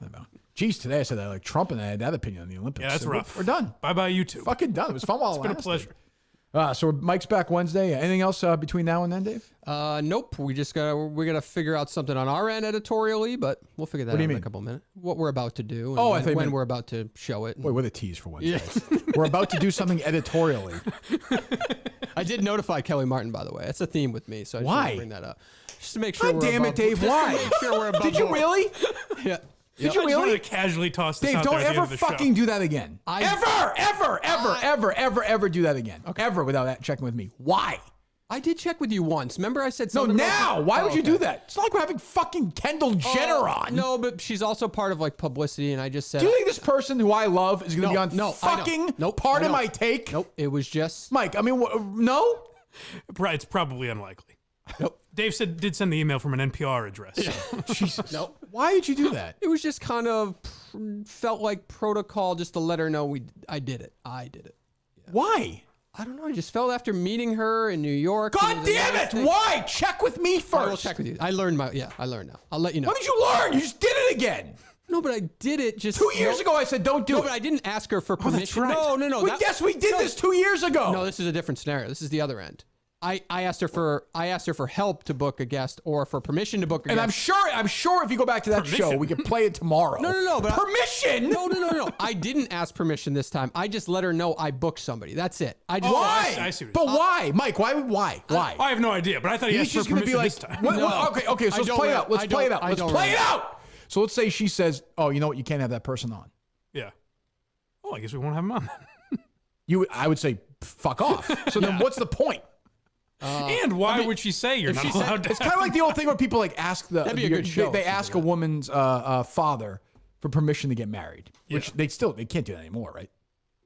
about. Geez, today I said I like Trump and I had that opinion on the Olympics. Yeah, that's rough. We're done. Bye-bye, you two. Fucking done. It was fun while It's been a pleasure. So Mike's back Wednesday. Anything else between now and then, Dave? Nope. We gotta figure out something on our end editorially, but we'll figure that out in a couple of minutes. What we're about to do. And when we're about to show it. Wait, with a tease for Wednesday. Yeah. We're about to do something editorially. I did notify Kelly Martin, by the way. That's a theme with me, so I just want to bring that up. Just to make sure God damn it, Dave. Why? Just to make sure we're above Did you board. really? Yeah. Did you I just really? wanted to casually toss this Dave, out don't there at the ever end of the fucking show. do that again. Ever do that again. Okay. Ever without that checking with me. Why? I did check with you once. Remember I said No, something now. about Why would you do that? It's not like we're having fucking Kendall Jenner on. No, but she's also part of like publicity, and I just said. Do you think this person who I love is going to be on fucking part of my take? Nope. It was just Mike. I mean, no. Right, it's probably unlikely. Nope. Dave did send the email from an NPR address. Yeah. Jesus. Nope. Why did you do that? It was just kind of felt like protocol just to let her know I did it. I did it. Yeah. Why? I don't know. I just felt after meeting her in New York. God damn it! Why? Check with me first. I will check with you. I learned now. I'll let you know. When did you learn? You just did it again. No, but I did it just 2 years ago. I said don't do it. No, but I didn't ask her for permission. That's right. No. Yes, we did this 2 years ago. No, this is a different scenario. This is the other end. I asked her for help to book a guest or for permission to book a guest. And I'm sure if you go back to that show, we could play it tomorrow. No. But permission? No. I didn't ask permission this time. I just let her know I booked somebody. That's it. Why? I see what but why, Mike? Why? I have no idea, but I thought he asked for permission this time. Okay. So let's play it out. Let's play it out. So let's say she says, "Oh, you know what? You can't have that person on." Yeah. Well, I guess we won't have him on then. I would say, fuck off. So then, what's the point? And why would she say you're not allowed to? It's kind of like the old thing where people like ask That'd be a good show they ask a woman's father for permission to get married, which they can't do that anymore, right?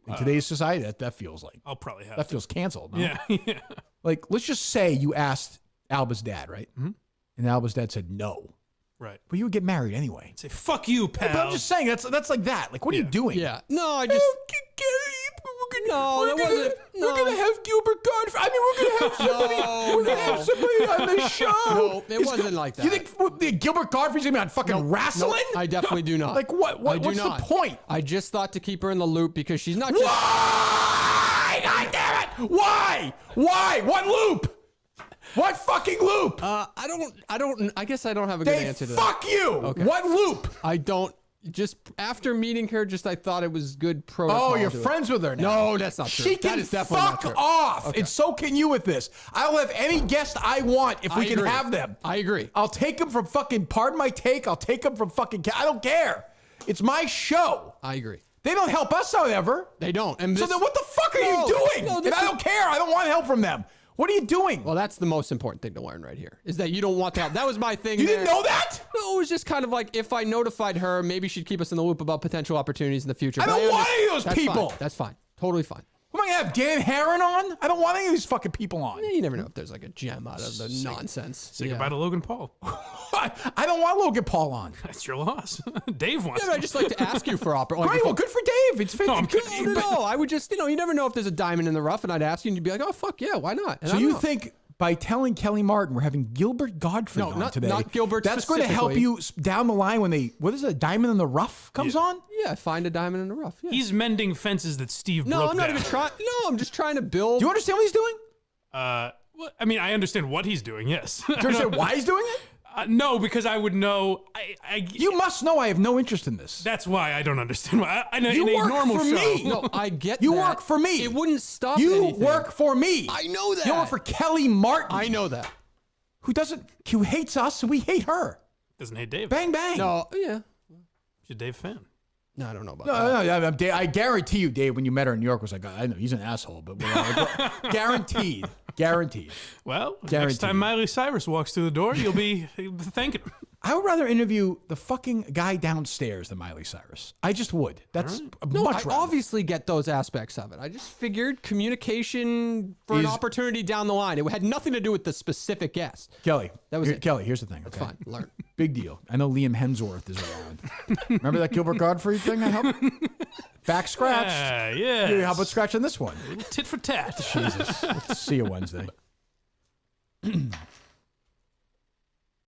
In today's society, that feels like I'll probably have that feels canceled. No? Yeah. Like, let's just say you asked Alba's dad, right? Mm-hmm. And Alba's dad said no. Right. But you would get married anyway. Say fuck you, pal. But I'm just saying that's like that. Like, what are you doing? Yeah. No, I just. We're gonna have Gilbert Godfrey. I mean, we're gonna have somebody on the show. No, it wasn't like that. You think Gilbert Godfrey's gonna be on fucking wrestling? No, I definitely do not. Like what? What's the point? I just thought to keep her in the loop because she's not. Why? God damn it! Why? What loop? What fucking loop? I don't. I guess I don't have a good answer to that. Fuck you. Okay. What loop? I don't. Just after meeting her, I thought it was good protocol. Oh, you're friends with her now. No, that's not true. She can fuck off, and so can you with this. I'll have any guest I want if we can have them. I agree. I'll take them from fucking, pardon my take, I'll take them from fucking, I don't care. It's my show. I agree. They don't help us out ever. They don't. And so then what the fuck are you doing? And I don't care. I don't want help from them. What are you doing? Well, that's the most important thing to learn right here, is that you don't want to help. That was my thing. You didn't know that? No, it was just kind of like, if I notified her, maybe she'd keep us in the loop about potential opportunities in the future. I don't want any of those people. That's fine. Totally fine. Am I going to have Dan Herron on? I don't want any of these fucking people on. Yeah, you never know if there's like a gem out of the nonsense. Say goodbye to Logan Paul. I don't want Logan Paul on. That's your loss. Dave wants. Yeah, I just like to ask you for opportunity. Great, well, good for Dave. It's No, I would just, you never know if there's a diamond in the rough, and I'd ask you, and you'd be like, oh, fuck yeah, why not? And so you think by telling Kelly Martin we're having Gilbert Godfrey on today, not Gilbert that's going to help you down the line when what is it, a diamond in the rough comes on? Yeah, find a diamond in the rough. Yeah. He's mending fences that Steve broke No, I'm not down. even trying. No, I'm just trying to build. Do you understand what he's doing? Well, I mean, I understand what he's doing, yes. Do you understand why he's doing it? No, because I would know. You must know I have no interest in this. That's why I don't understand. I know you in work a normal for show. me. No, I get you that. work for me. It wouldn't stop You anything. work for me. I know that. You work for Kelly Martin. I know that. Who hates us and we hate her. Doesn't hate Dave. Bang, bang. No, yeah. She's a Dave fan. No, I don't know about that. No, I guarantee you, Dave, when you met her in New York, was like, I know he's an asshole, but guaranteed. Well, next time Miley Cyrus walks through the door, you'll be thanking him. I would rather interview the fucking guy downstairs than Miley Cyrus. I just would. That's much I rather. obviously get those aspects of it. I just figured communication for an opportunity down the line. It had nothing to do with the specific guest. Kelly, that was it. Kelly, here's the thing. That's okay? fine. Learn. Big deal. I know Liam Hemsworth is around. Remember that Gilbert Godfrey thing I helped? Back scratched. Yeah. How about scratching this one? Tit for tat. Jesus. Let's see you Wednesday.